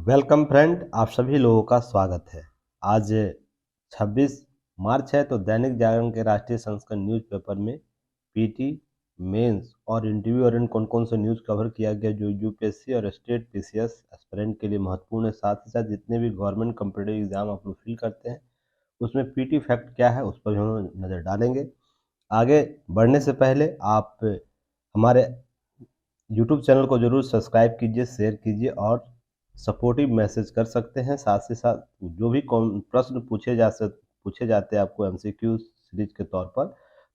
Welcome friend, आप सभी लोगों का स्वागत है। आज 26 मार्च है तो दैनिक जागरण के राष्ट्रीय संस्करण न्यूज़पेपर में पीटी, मेंस और इंटरव्यू और कौन कौन से न्यूज़ कवर किया गया जो यूपीएससी और स्टेट पीसीएस एस्पिरेंट के लिए महत्वपूर्ण है। साथ ही साथ जितने भी गवर्नमेंट कॉम्पिटिटिव एग्जाम आप लोग फिल करते हैं उसमें पीटी फैक्ट क्या है उस पर भी हम नज़र डालेंगे। आगे बढ़ने से पहले आप हमारे यूट्यूब चैनल को जरूर सब्सक्राइब कीजिए, शेयर कीजिए और सपोर्टिव मैसेज कर सकते हैं। साथ ही साथ जो भी प्रश्न पूछे जाते हैं आपको एमसीक्यू सीरीज के तौर पर,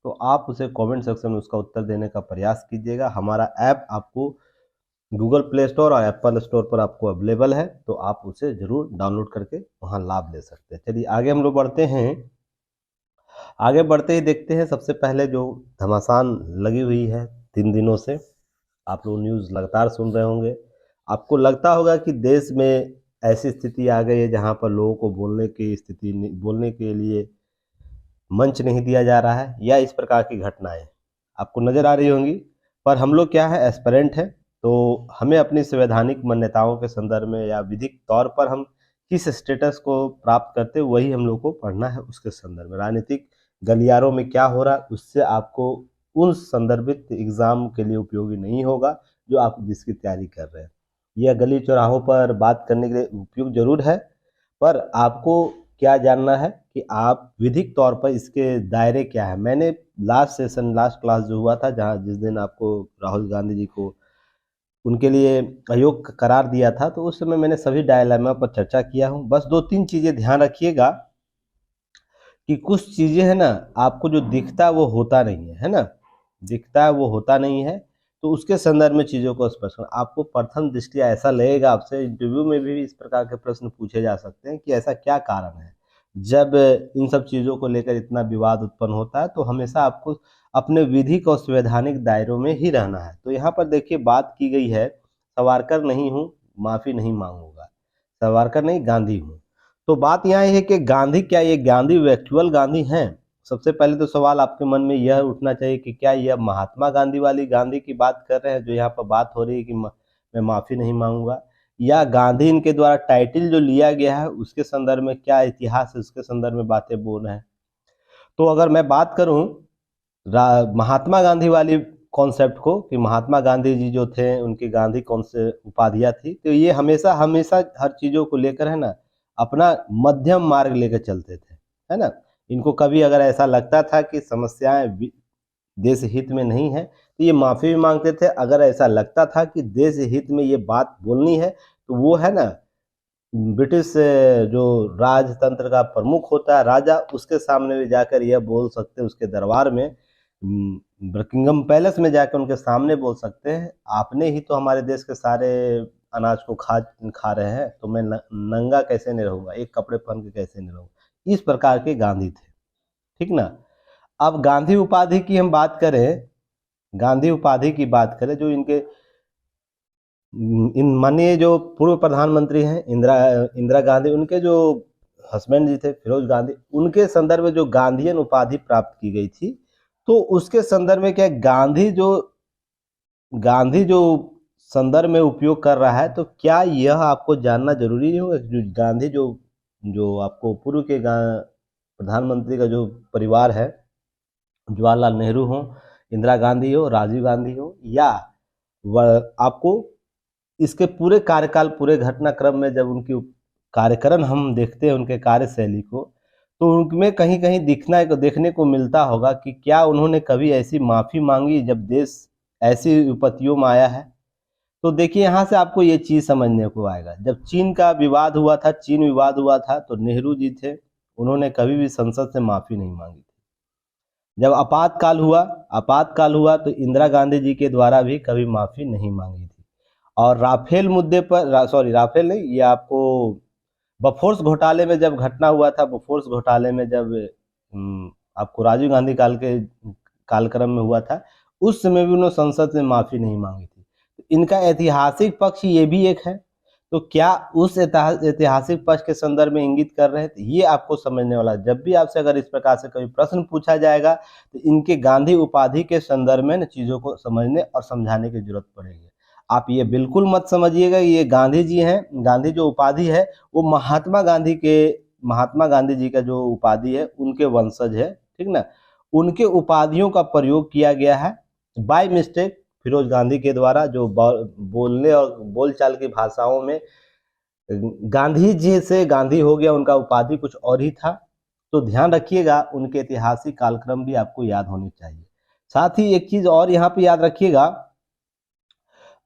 तो आप उसे कमेंट सेक्शन में उसका उत्तर देने का प्रयास कीजिएगा। हमारा ऐप आपको गूगल प्ले स्टोर और एप्पल स्टोर पर आपको अवेलेबल है, तो आप उसे जरूर डाउनलोड करके वहां लाभ ले सकते हैं। चलिए आगे हम लोग बढ़ते हैं। आगे बढ़ते ही देखते हैं सबसे पहले जो घमासान लगी हुई है 3 दिनों से, आप लोग न्यूज़ लगातार सुन रहे होंगे। आपको लगता होगा कि देश में ऐसी स्थिति आ गई है जहां पर लोगों को बोलने के लिए मंच नहीं दिया जा रहा है, या इस प्रकार की घटनाएं आपको नज़र आ रही होंगी। पर हम लोग क्या है, एस्पिरेंट हैं, तो हमें अपनी संवैधानिक मान्यताओं के संदर्भ में या विधिक तौर पर हम किस स्टेटस को प्राप्त करते वही हम लोग को पढ़ना है। उसके संदर्भ में राजनीतिक गलियारों में क्या हो रहा है उससे आपको उन संदर्भित एग्जाम के लिए उपयोगी नहीं होगा जो आप जिसकी तैयारी कर रहे हैं। यह गली चौराहों पर बात करने के लिए उपयुक्त जरूर है, पर आपको क्या जानना है कि आप विधिक तौर पर इसके दायरे क्या है। मैंने लास्ट क्लास जो हुआ था, जहाँ जिस दिन आपको राहुल गांधी जी को उनके लिए अयोग्य करार दिया था, तो उस समय मैंने सभी डायलेमा पर चर्चा किया हूँ। बस 2-3 चीज़ें ध्यान रखिएगा कि कुछ चीज़ें है ना, आपको जो दिखता है वो होता नहीं है ना, दिखता है वो होता नहीं है। तो उसके संदर्भ में चीज़ों को स्पष्ट करना, आपको प्रथम दृष्टया ऐसा लगेगा, आपसे इंटरव्यू में भी इस प्रकार के प्रश्न पूछे जा सकते हैं कि ऐसा क्या कारण है जब इन सब चीज़ों को लेकर इतना विवाद उत्पन्न होता है। तो हमेशा आपको अपने विधिक और संवैधानिक दायरों में ही रहना है। तो यहाँ पर देखिए बात की गई है, सावरकर नहीं हूँ, माफ़ी नहीं मांगूंगा। सावरकर नहीं, गांधी हूँ। तो बात यहाँ है कि गांधी, क्या ये गांधी एक्चुअल गांधी हैं? सबसे पहले तो सवाल आपके मन में यह उठना चाहिए कि क्या यह महात्मा गांधी वाली गांधी की बात कर रहे हैं जो यहाँ पर बात हो रही है कि मैं माफ़ी नहीं मांगूंगा, या गांधी इनके द्वारा टाइटल जो लिया गया है उसके संदर्भ में क्या इतिहास है उसके संदर्भ में बातें बोल रहे हैं। तो अगर मैं बात करूं महात्मा गांधी वाली कॉन्सेप्ट को, कि महात्मा गांधी जी जो थे उनकी गांधी कौन से उपाधियां थी, तो ये हमेशा हमेशा हर चीज़ों को लेकर है ना अपना मध्यम मार्ग लेकर चलते थे, है ना। इनको कभी अगर ऐसा लगता था कि समस्याएं देश हित में नहीं है तो ये माफ़ी भी मांगते थे। अगर ऐसा लगता था कि देश हित में ये बात बोलनी है तो वो है ना ब्रिटिश जो राजतंत्र का प्रमुख होता है राजा, उसके सामने भी जाकर यह बोल सकते हैं, उसके दरबार में बकिंगम पैलेस में जाकर उनके सामने बोल सकते हैं, आपने ही तो हमारे देश के सारे अनाज को खा रहे हैं, तो मैं नंगा कैसे नहीं रहूँगा, एक कपड़े पहन के कैसे नहीं रहूँगा। इस प्रकार के गांधी थे, ठीक ना। अब गांधी उपाधि की हम बात करें, गांधी उपाधि की बात करें, जो इनके इन माननीय जो पूर्व प्रधानमंत्री हैं इंदिरा गांधी, उनके जो हस्बैंड जी थे फिरोज गांधी, उनके संदर्भ में जो गांधीयन उपाधि प्राप्त की गई थी, तो उसके संदर्भ में क्या गांधी जो संदर्भ में उपयोग कर रहा है, तो क्या यह आपको जानना जरूरी नहीं होगा जो गांधी जो जो आपको पूर्व के प्रधानमंत्री का जो परिवार है, जवाहरलाल नेहरू हो, इंदिरा गांधी हो, राजीव गांधी हो, या आपको इसके पूरे कार्यकाल, पूरे घटनाक्रम में जब उनकी कार्यकरण हम देखते हैं, उनके कार्यशैली को, तो उनमें कहीं कहीं देखने को मिलता होगा कि क्या उन्होंने कभी ऐसी माफ़ी मांगी जब देश ऐसी विपत्तियों में आया है। तो देखिए यहाँ से आपको ये चीज़ समझने को आएगा, जब चीन विवाद हुआ था तो नेहरू जी थे, उन्होंने कभी भी संसद से माफ़ी नहीं मांगी थी। जब आपातकाल हुआ तो इंदिरा गांधी जी के द्वारा भी कभी माफ़ी नहीं मांगी थी। और राफेल मुद्दे पर, सॉरी राफेल नहीं, ये आपको बफोर्स घोटाले में जब घटना हुआ था, बफोर्स घोटाले में जब आपको राजीव गांधी कालक्रम में हुआ था, उस समय भी उन्होंने संसद से माफ़ी नहीं मांगी थी। तो इनका ऐतिहासिक पक्ष ये भी एक है, तो क्या उस ऐतिहासिक पक्ष के संदर्भ में इंगित कर रहे थे, ये आपको समझने वाला। जब भी आपसे अगर इस प्रकार से कोई प्रश्न पूछा जाएगा तो इनके गांधी उपाधि के संदर्भ में चीज़ों को समझने और समझाने की जरूरत पड़ेगी। आप ये बिल्कुल मत समझिएगा ये गांधी जी हैं। गांधी जो उपाधि है वो महात्मा गांधी जी का जो उपाधि है उनके वंशज है, ठीक ना। उनके उपाधियों का प्रयोग किया गया है बाय मिस्टेक फिरोज गांधी के द्वारा, जो बोलने और बोलचाल की भाषाओं में गांधी जी से गांधी हो गया, उनका उपाधि कुछ और ही था। तो ध्यान रखिएगा, उनके ऐतिहासिक कालक्रम भी आपको याद होने चाहिए। साथ ही एक चीज और यहाँ पे याद रखिएगा,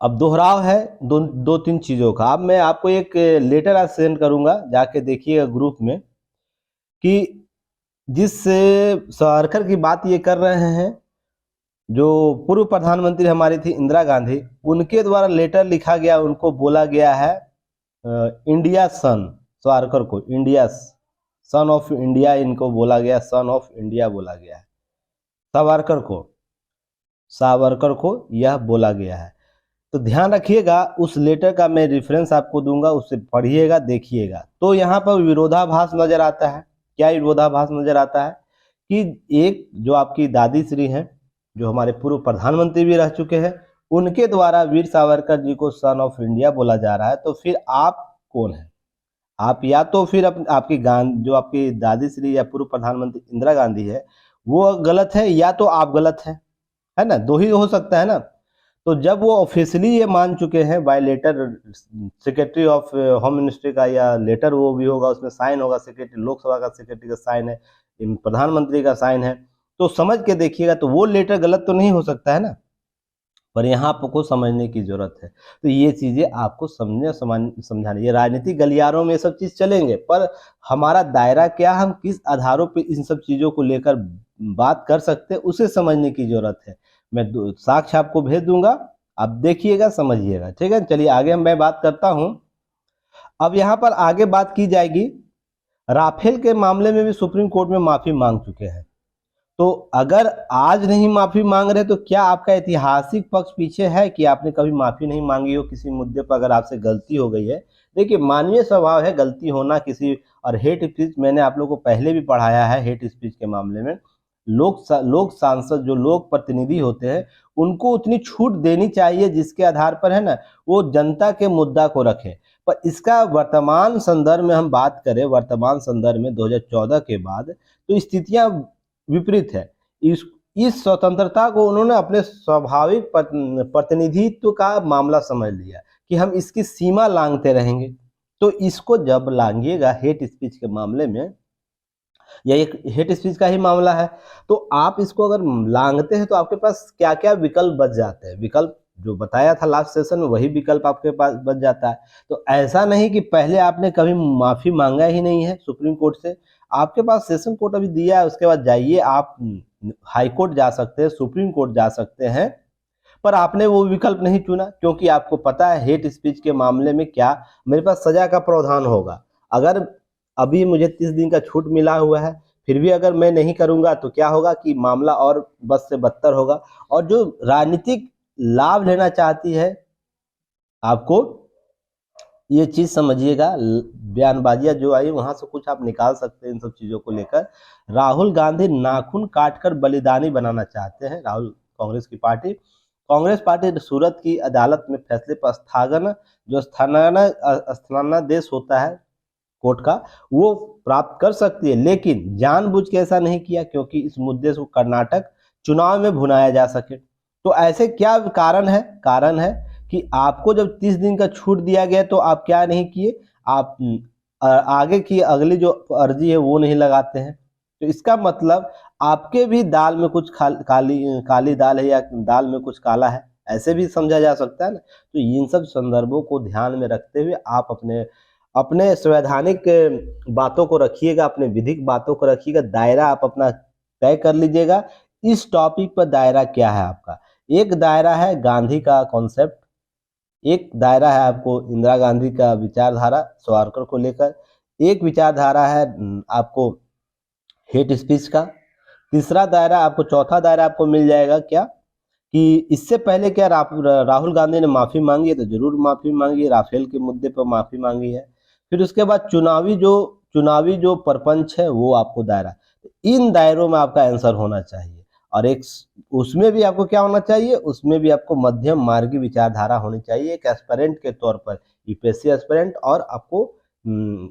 अब दोहराव है दो तीन चीजों का। अब मैं आपको एक लेटर आज सेंड करूंगा, जाके देखिएगा ग्रुप में, कि जिस सावरकर की बात ये कर रहे हैं, जो पूर्व प्रधानमंत्री हमारी थी इंदिरा गांधी, उनके द्वारा लेटर लिखा गया, उनको बोला गया है इंडिया सन, सावरकर को इंडिया सन ऑफ इंडिया इनको बोला गया, सन ऑफ इंडिया बोला गया है सावरकर को यह बोला गया है। तो ध्यान रखिएगा, उस लेटर का मैं रेफरेंस आपको दूंगा, उससे पढ़िएगा देखिएगा। तो यहाँ पर विरोधाभास नजर आता है। क्या विरोधाभास नजर आता है कि एक जो आपकी दादी श्री हैं, जो हमारे पूर्व प्रधानमंत्री भी रह चुके हैं, उनके द्वारा वीर सावरकर जी को सन ऑफ इंडिया बोला जा रहा है। तो फिर आप कौन है? आप या तो फिर आपकी जो आपकी दादी श्री या पूर्व प्रधानमंत्री इंदिरा गांधी है वो गलत है, या तो आप गलत है ना, दो ही हो सकता है ना। तो जब वो ऑफिशियली ये मान चुके हैं by letter, secretary of home ministry का या लेटर वो भी होगा, उसमें साइन होगा, सेक्रेटरी लोकसभा का सेक्रेटरी का साइन है, प्रधानमंत्री का साइन है, तो समझ के देखिएगा, तो वो लेटर गलत तो नहीं हो सकता है ना। पर यहाँ आपको समझने की जरूरत है। तो ये चीजें आपको समझाने, ये राजनीतिक गलियारों में ये सब चीज चलेंगे, पर हमारा दायरा क्या, हम किस आधारों पे इन सब चीजों को लेकर बात कर सकते हैं, उसे समझने की जरूरत है। मैं साक्ष्य आपको भेज दूंगा, आप देखिएगा, समझिएगा, ठीक है। चलिए आगे मैं बात करता हूं। अब यहाँ पर आगे बात की जाएगी, राफेल के मामले में भी सुप्रीम कोर्ट में माफी मांग चुके हैं। तो अगर आज नहीं माफी मांग रहे तो क्या आपका ऐतिहासिक पक्ष पीछे है कि आपने कभी माफी नहीं मांगी हो किसी मुद्दे पर, अगर आपसे गलती हो गई है? देखिए, मानवीय स्वभाव है गलती होना किसी, और हेट स्पीच मैंने आप लोगों को पहले भी पढ़ाया है। हेट स्पीच के मामले में लोक सांसद, जो लोक प्रतिनिधि होते हैं, उनको उतनी छूट देनी चाहिए जिसके आधार पर, है ना, वो जनता के मुद्दा को रखे। पर इसका वर्तमान संदर्भ में हम बात करें, वर्तमान संदर्भ में 2014 के बाद तो स्थितियां विपरीत है। इस स्वतंत्रता को उन्होंने अपने स्वाभाविक प्रतिनिधित्व का मामला समझ लिया कि हम इसकी सीमा लांघते रहेंगे। तो इसको जब लांघिएगा हेट स्पीच के मामले में, या एक हेट स्पीच का ही मामला है, तो आप इसको अगर लांघते हैं तो आपके पास क्या क्या विकल्प बच जाते हैं। विकल्प जो बताया था लास्ट सेशन में, वही विकल्प आपके पास बच जाता है। तो ऐसा नहीं कि पहले आपने कभी माफी मांगा ही नहीं है सुप्रीम कोर्ट से, आपके पास सेशन कोर्ट अभी दिया है, उसके बाद जाइए आप हाई कोर्ट जा सकते हैं, सुप्रीम कोर्ट जा सकते हैं, पर आपने वो विकल्प नहीं चुना, क्योंकि आपको पता है हेट स्पीच के मामले में क्या, मेरे पास सजा का प्रावधान होगा। अगर अभी मुझे 30 दिन का छूट मिला हुआ है, फिर भी अगर मैं नहीं करूंगा तो क्या होगा कि मामला और बद से बदतर होगा। और जो राजनीतिक लाभ लेना चाहती है, आपको ये चीज समझिएगा, बयानबाजियां जो आई वहां से कुछ आप निकाल सकते हैं इन सब चीजों को लेकर। राहुल गांधी नाखून काटकर बलिदानी बनाना चाहते हैं। राहुल, कांग्रेस पार्टी सूरत की अदालत में फैसले पर स्थानादेश होता है कोर्ट का, वो प्राप्त कर सकती है, लेकिन जानबूझ के ऐसा नहीं किया क्योंकि इस मुद्दे को कर्नाटक चुनाव में भुनाया जा सके। तो ऐसे क्या कारण है कि आपको जब 30 दिन का छूट दिया गया तो आप क्या नहीं किए, आप आगे की अगली जो अर्जी है वो नहीं लगाते हैं। तो इसका मतलब आपके भी दाल में कुछ काली दाल है, या दाल में कुछ काला है, ऐसे भी समझा जा सकता है ना। तो इन सब संदर्भों को ध्यान में रखते हुए आप अपने संवैधानिक बातों को रखिएगा, अपने विधिक बातों को रखिएगा, दायरा आप अपना तय कर लीजिएगा। इस टॉपिक पर दायरा क्या है आपका? एक दायरा है गांधी का कॉन्सेप्ट, एक दायरा है आपको इंदिरा गांधी का विचारधारा सावरकर को लेकर, एक विचारधारा है आपको हेट स्पीच का, तीसरा दायरा आपको, चौथा दायरा आपको मिल जाएगा क्या, कि इससे पहले क्या राहुल गांधी ने माफी मांगी है, तो जरूर माफी मांगी है, राफेल के मुद्दे पर माफी मांगी है। फिर उसके बाद चुनावी जो परपंच है वो आपको दायरा, इन दायरों में आपका आंसर होना चाहिए। और एक उसमें भी आपको क्या होना चाहिए, उसमें भी आपको मध्यम मार्गी विचारधारा होनी चाहिए एक एस्पिरेंट के तौर पर, यूपीएससी एस्पिरेंट और आपको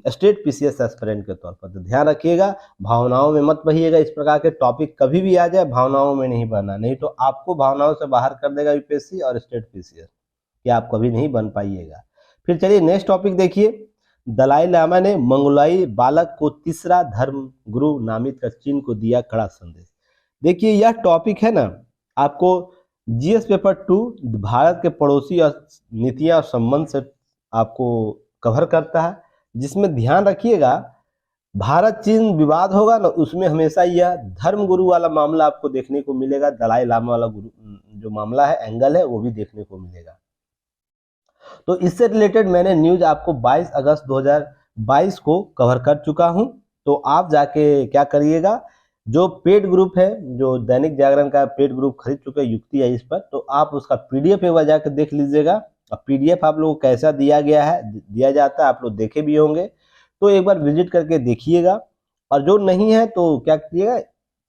स्टेट पीसीएस एस्पिरेंट के तौर पर। तो ध्यान रखिएगा, भावनाओं में मत बहिएगा। इस प्रकार के टॉपिक कभी भी आ जाए भावनाओं में नहीं बहना, नहीं तो आपको भावनाओं से बाहर कर देगा यूपीएससी और स्टेट पीसीएस, कि आप कभी नहीं बन पाइएगा। फिर चलिए नेक्स्ट टॉपिक देखिए, दलाई लामा ने मंगोलाई बालक को तीसरा धर्म गुरु नामित कर चीन को दिया कड़ा संदेश। देखिए यह टॉपिक है ना, आपको जीएस पेपर 2 भारत के पड़ोसी और नीतियां और संबंध से आपको कवर करता है, जिसमें ध्यान रखिएगा भारत चीन विवाद होगा ना, उसमें हमेशा यह धर्म गुरु वाला मामला आपको देखने को मिलेगा। दलाई लामा वाला गुरु जो मामला है, एंगल है, वो भी देखने को मिलेगा। तो इससे रिलेटेड मैंने न्यूज आपको 22 अगस्त 2022 को कवर कर चुका हूं। तो आप जाके क्या करिएगा, जो पेड ग्रुप है, जो दैनिक जागरण का पेड ग्रुप खरीद चुके युक्ति है इस पर, तो आप उसका पीडीएफ एक बार जाकर देख लीजिएगा। और पीडीएफ आप लोगों को कैसा दिया गया है, दिया जाता है, आप लोग देखे भी होंगे, तो एक बार विजिट करके देखिएगा। और जो नहीं है तो क्या कीजिएगा,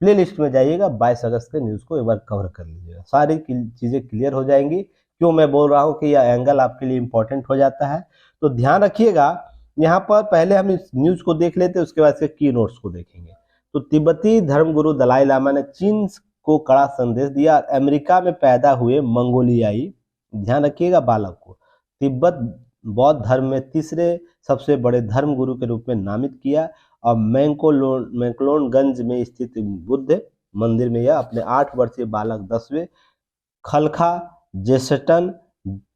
प्ले लिस्ट में जाइएगा, 22 अगस्त के न्यूज को एक बार कवर कर लीजिएगा, सारी चीजें क्लियर हो जाएंगी। क्यों मैं बोल रहा हूं कि यह एंगल आपके लिए इंपॉर्टेंट हो जाता है। तो ध्यान रखिएगा, यहाँ पर पहले हम इस न्यूज को देख लेते हैं, उसके बाद इसके की नोट्स को देखेंगे। तो तिब्बती धर्मगुरु दलाई लामा ने चीन को कड़ा संदेश दिया, अमेरिका में पैदा हुए मंगोलियाई, ध्यान रखिएगा, बालक को तिब्बत बौद्ध धर्म में तीसरे सबसे बड़े धर्म गुरु के रूप में नामित किया। और मैकलोनगंज में स्थित बुद्ध मंदिर में यह अपने 8 वर्षीय बालक 10वें खलखा जेसटन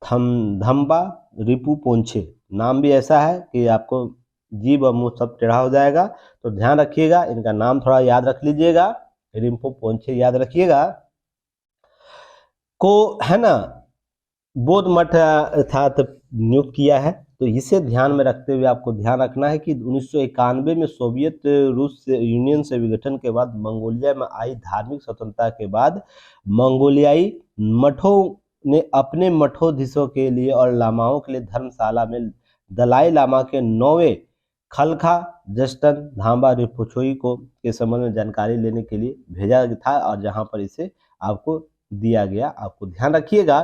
धम्बा रिपु पोंछे, नाम भी ऐसा है कि आपको जीभ और मुंह सब टेढ़ा हो जाएगा। तो ध्यान रखिएगा, इनका नाम थोड़ा याद रख लीजिएगा, रिम्पो पोंछे याद रखिएगा, को है ना बौद्ध मठ अर्थात नियुक्त किया है। तो इसे ध्यान में रखते हुए आपको ध्यान रखना है कि 1991 में सोवियत रूस से यूनियन से विघटन के बाद मंगोलिया में आई धार्मिक स्वतंत्रता के बाद मंगोलियाई मठों ने अपने मठोधीशों के लिए और लामाओं के लिए धर्मशाला में दलाई लामा के 9वें खलखा जस्टन धाम्बा रिपोछोई को के संबंध में जानकारी लेने के लिए भेजा था, और जहां पर इसे आपको दिया गया। आपको ध्यान रखिएगा,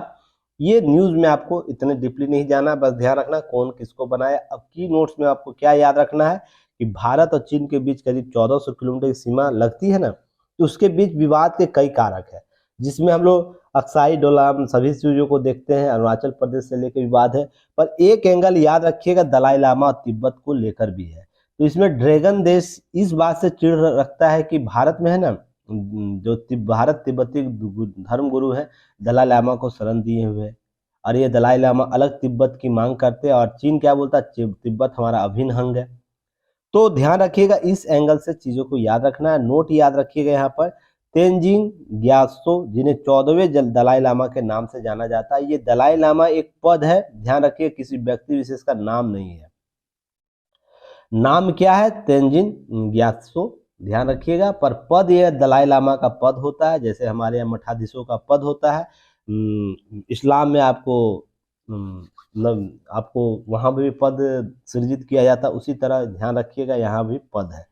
ये न्यूज में आपको इतने डीपली नहीं जाना, बस ध्यान रखना कौन किसको बनाया। अब की नोट्स में आपको क्या याद रखना है कि भारत और चीन के बीच करीब 1400 किलोमीटर की सीमा लगती है ना, तो उसके बीच विवाद के कई कारक है, जिसमें हम लोग अक्साई डोलाम सभी चीजों को देखते हैं, अरुणाचल प्रदेश से लेकर विवाद है। पर एक एंगल याद रखिएगा, दलाई लामा और तिब्बत को लेकर भी है। तो इसमें ड्रैगन देश इस बात से चिढ़ रखता है कि भारत में है ना, जो भारत तिब्बती धर्म गुरु है दलाई लामा को शरण दिए हुए, और ये दलाई लामा अलग तिब्बत की मांग करते हैं, और चीन क्या बोलता है, तिब्बत हमारा अभिन्न अंग है। तो ध्यान रखिएगा, इस एंगल से चीजों को याद रखना है। नोट याद रखिएगा यहाँ पर, तेंजिंग ग्यात्सो, जिन्हें 14वें दलाई लामा के नाम से जाना जाता है। ये दलाई लामा एक पद है, ध्यान रखिए, किसी व्यक्ति विशेष का नाम नहीं है। नाम क्या है, तेंजिन ग्यात्सो, ध्यान रखिएगा। पर पद यह दलाई लामा का पद होता है, जैसे हमारे यहाँ मठाधीशों का पद होता है। इस्लाम में आपको आपको वहां भी पद सृजित किया जाता है, उसी तरह ध्यान रखिएगा यहाँ भी पद है।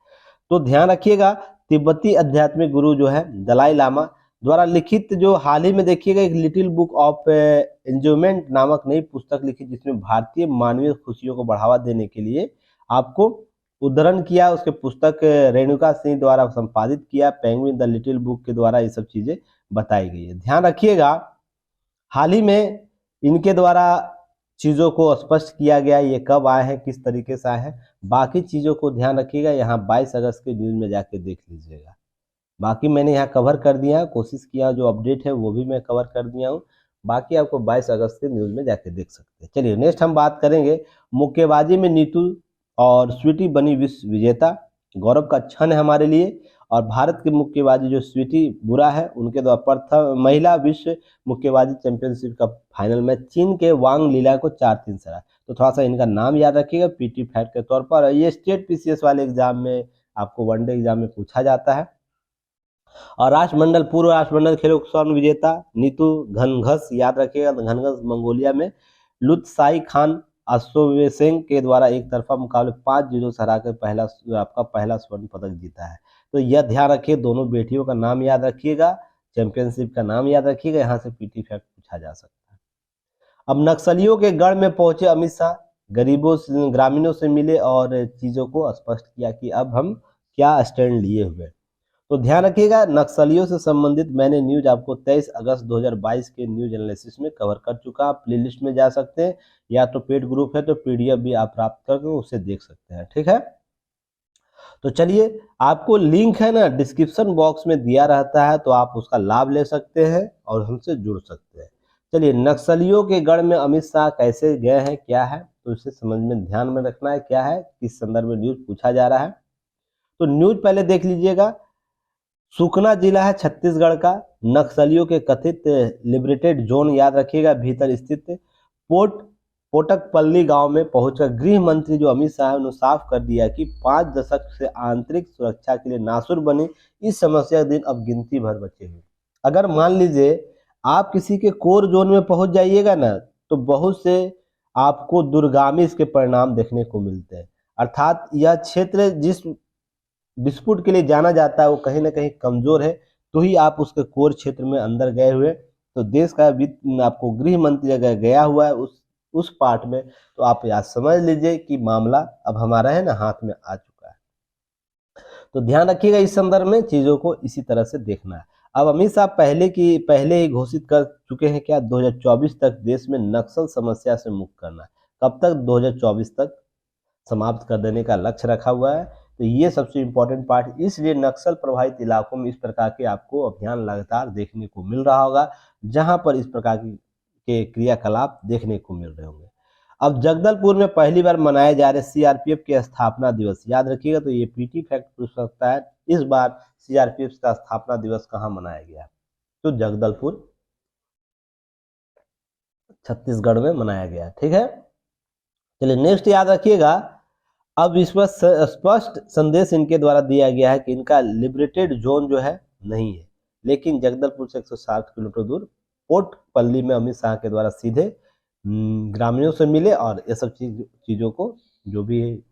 तो ध्यान रखिएगा, तिब्बती आध्यात्मिक गुरु जो है दलाई लामा द्वारा लिखित, जो हाल ही में देखिएगा एक लिटिल बुक ऑफ एंजॉयमेंट नामक नई पुस्तक लिखी, जिसमें भारतीय मानवीय खुशियों को बढ़ावा देने के लिए आपको उद्धरण किया। उसके पुस्तक रेणुका सिंह द्वारा संपादित किया, पेंगुइन द लिटिल बुक के द्वारा ये सब चीजें बताई गई है। ध्यान रखिएगा, हाल ही में इनके द्वारा चीजों को स्पष्ट किया गया, ये कब आए हैं, किस तरीके से आए हैं, बाकी चीजों को ध्यान रखिएगा, यहाँ 22 अगस्त के न्यूज में जाके देख लीजिएगा। बाकी मैंने यहाँ कवर कर दिया, कोशिश किया जो अपडेट है वो भी मैं कवर कर दिया हूँ, बाकी आपको 22 अगस्त के न्यूज में जाके देख सकते हैं। चलिए नेक्स्ट हम बात करेंगे, मुक्केबाजी में नीतू और स्वीटी बनी विश्व विजेता, गौरव का क्षण है हमारे लिए। और भारत की मुक्केबाजी जो स्वीटी बुरा है, उनके द्वारा प्रथम महिला विश्व मुक्केबाजी चैंपियनशिप का फाइनल में चीन के वांग लीला को 4-3 से हरा। तो थोड़ा सा इनका नाम याद रखिएगा पीटी फैट के तौर पर। ये स्टेट पीसीएस वाले एग्जाम में आपको वनडे एग्जाम में पूछा जाता है। और राष्ट्रमंडल पूर्व राष्ट्रमंडल खेलों स्वर्ण विजेता नीतू घनघस, याद रखिएगा, घनघस मंगोलिया में लुत्साई खान अश्वसेन के द्वारा एक तरफा मुकाबले 5-0 से हराकर आपका पहला स्वर्ण पदक जीता है। तो यह ध्यान रखिए, दोनों बेटियों का नाम याद रखिएगा, चैंपियनशिप का नाम याद रखिएगा, यहाँ से पीटी फैक्ट पूछा जा सकता है। अब नक्सलियों के गढ़ में पहुंचे अमित शाह, गरीबों से ग्रामीणों से मिले और चीजों को स्पष्ट किया कि अब हम क्या स्टैंड लिए हुए। तो ध्यान रखिएगा, नक्सलियों से संबंधित मैंने न्यूज आपको 23 अगस्त 2022 के न्यूज एनालिसिस में कवर कर चुका। आप प्लेलिस्ट में जा सकते हैं, या तो पेड ग्रुप है तो पीडीएफ भी आप प्राप्त करके उसे देख सकते हैं। ठीक है, तो चलिए, आपको लिंक है ना डिस्क्रिप्शन बॉक्स में दिया रहता है, तो आप उसका लाभ ले सकते हैं और हमसे जुड़ सकते हैं। चलिए, नक्सलियों के गढ़ में अमित शाह कैसे गए हैं, क्या है, तो इसे समझ में ध्यान में रखना है क्या है, किस संदर्भ में न्यूज पूछा जा रहा है। तो न्यूज पहले देख लीजिएगा। सुकमा जिला है छत्तीसगढ़ का, नक्सलियों के कथित लिबरेटेड जोन याद रखिएगा भीतर स्थित पोटकपल्ली गांव में पहुंचकर गृह मंत्री जो अमित शाह ने साफ कर दिया कि 5 दशक से आंतरिक सुरक्षा के लिए नासुर बनी इस समस्या के दिन अब गिनती भर बचे हुए। अगर मान लीजिए आप किसी के कोर जोन में पहुंच जाइएगा ना, तो बहुत से आपको दूरगामी इसके परिणाम देखने को मिलते हैं। अर्थात यह क्षेत्र जिस डिस्प्यूट के लिए जाना जाता है वो कहीं ना कहीं कमजोर है, तो ही आप उसके कोर क्षेत्र में अंदर गए हुए। तो देश का वित्त आपको गृह मंत्री अगर गया हुआ है उस पार्ट में, तो आप याद समझ लीजिए कि मामला अब हमारा है ना हाथ में आ चुका है। तो ध्यान रखिएगा, इस संदर्भ में चीजों को इसी तरह से देखना है। अब अमित शाह पहले ही घोषित कर चुके हैं क्या, 2024 तक देश में नक्सल समस्या से मुक्त करना। कब तक, 2024 तक समाप्त कर देने का लक्ष्य रखा हुआ है। तो ये सबसे इम्पोर्टेंट पार्ट, इसलिए नक्सल प्रभावित इलाकों में इस प्रकार के आपको अभियान लगातार देखने को मिल रहा होगा, जहां पर इस प्रकार के क्रियाकलाप देखने को मिल रहे होंगे। अब जगदलपुर में पहली बार मनाए जा रहे सीआरपीएफ के स्थापना दिवस याद रखिएगा, तो ये पीटी फैक्ट पूछ सकता है, इस बार सीआरपीएफ का स्थापना दिवस कहाँ मनाया गया, तो जगदलपुर छत्तीसगढ़ में मनाया गया। ठीक है, चलिए नेक्स्ट याद रखिएगा। अब इस पर स्पष्ट संदेश इनके द्वारा दिया गया है कि इनका लिबरेटेड जोन जो है नहीं है, लेकिन जगदलपुर से 160 किलोमीटर दूर पोटपल्ली में अमित शाह के द्वारा सीधे ग्रामीणों से मिले और ये सब चीज़ों को जो भी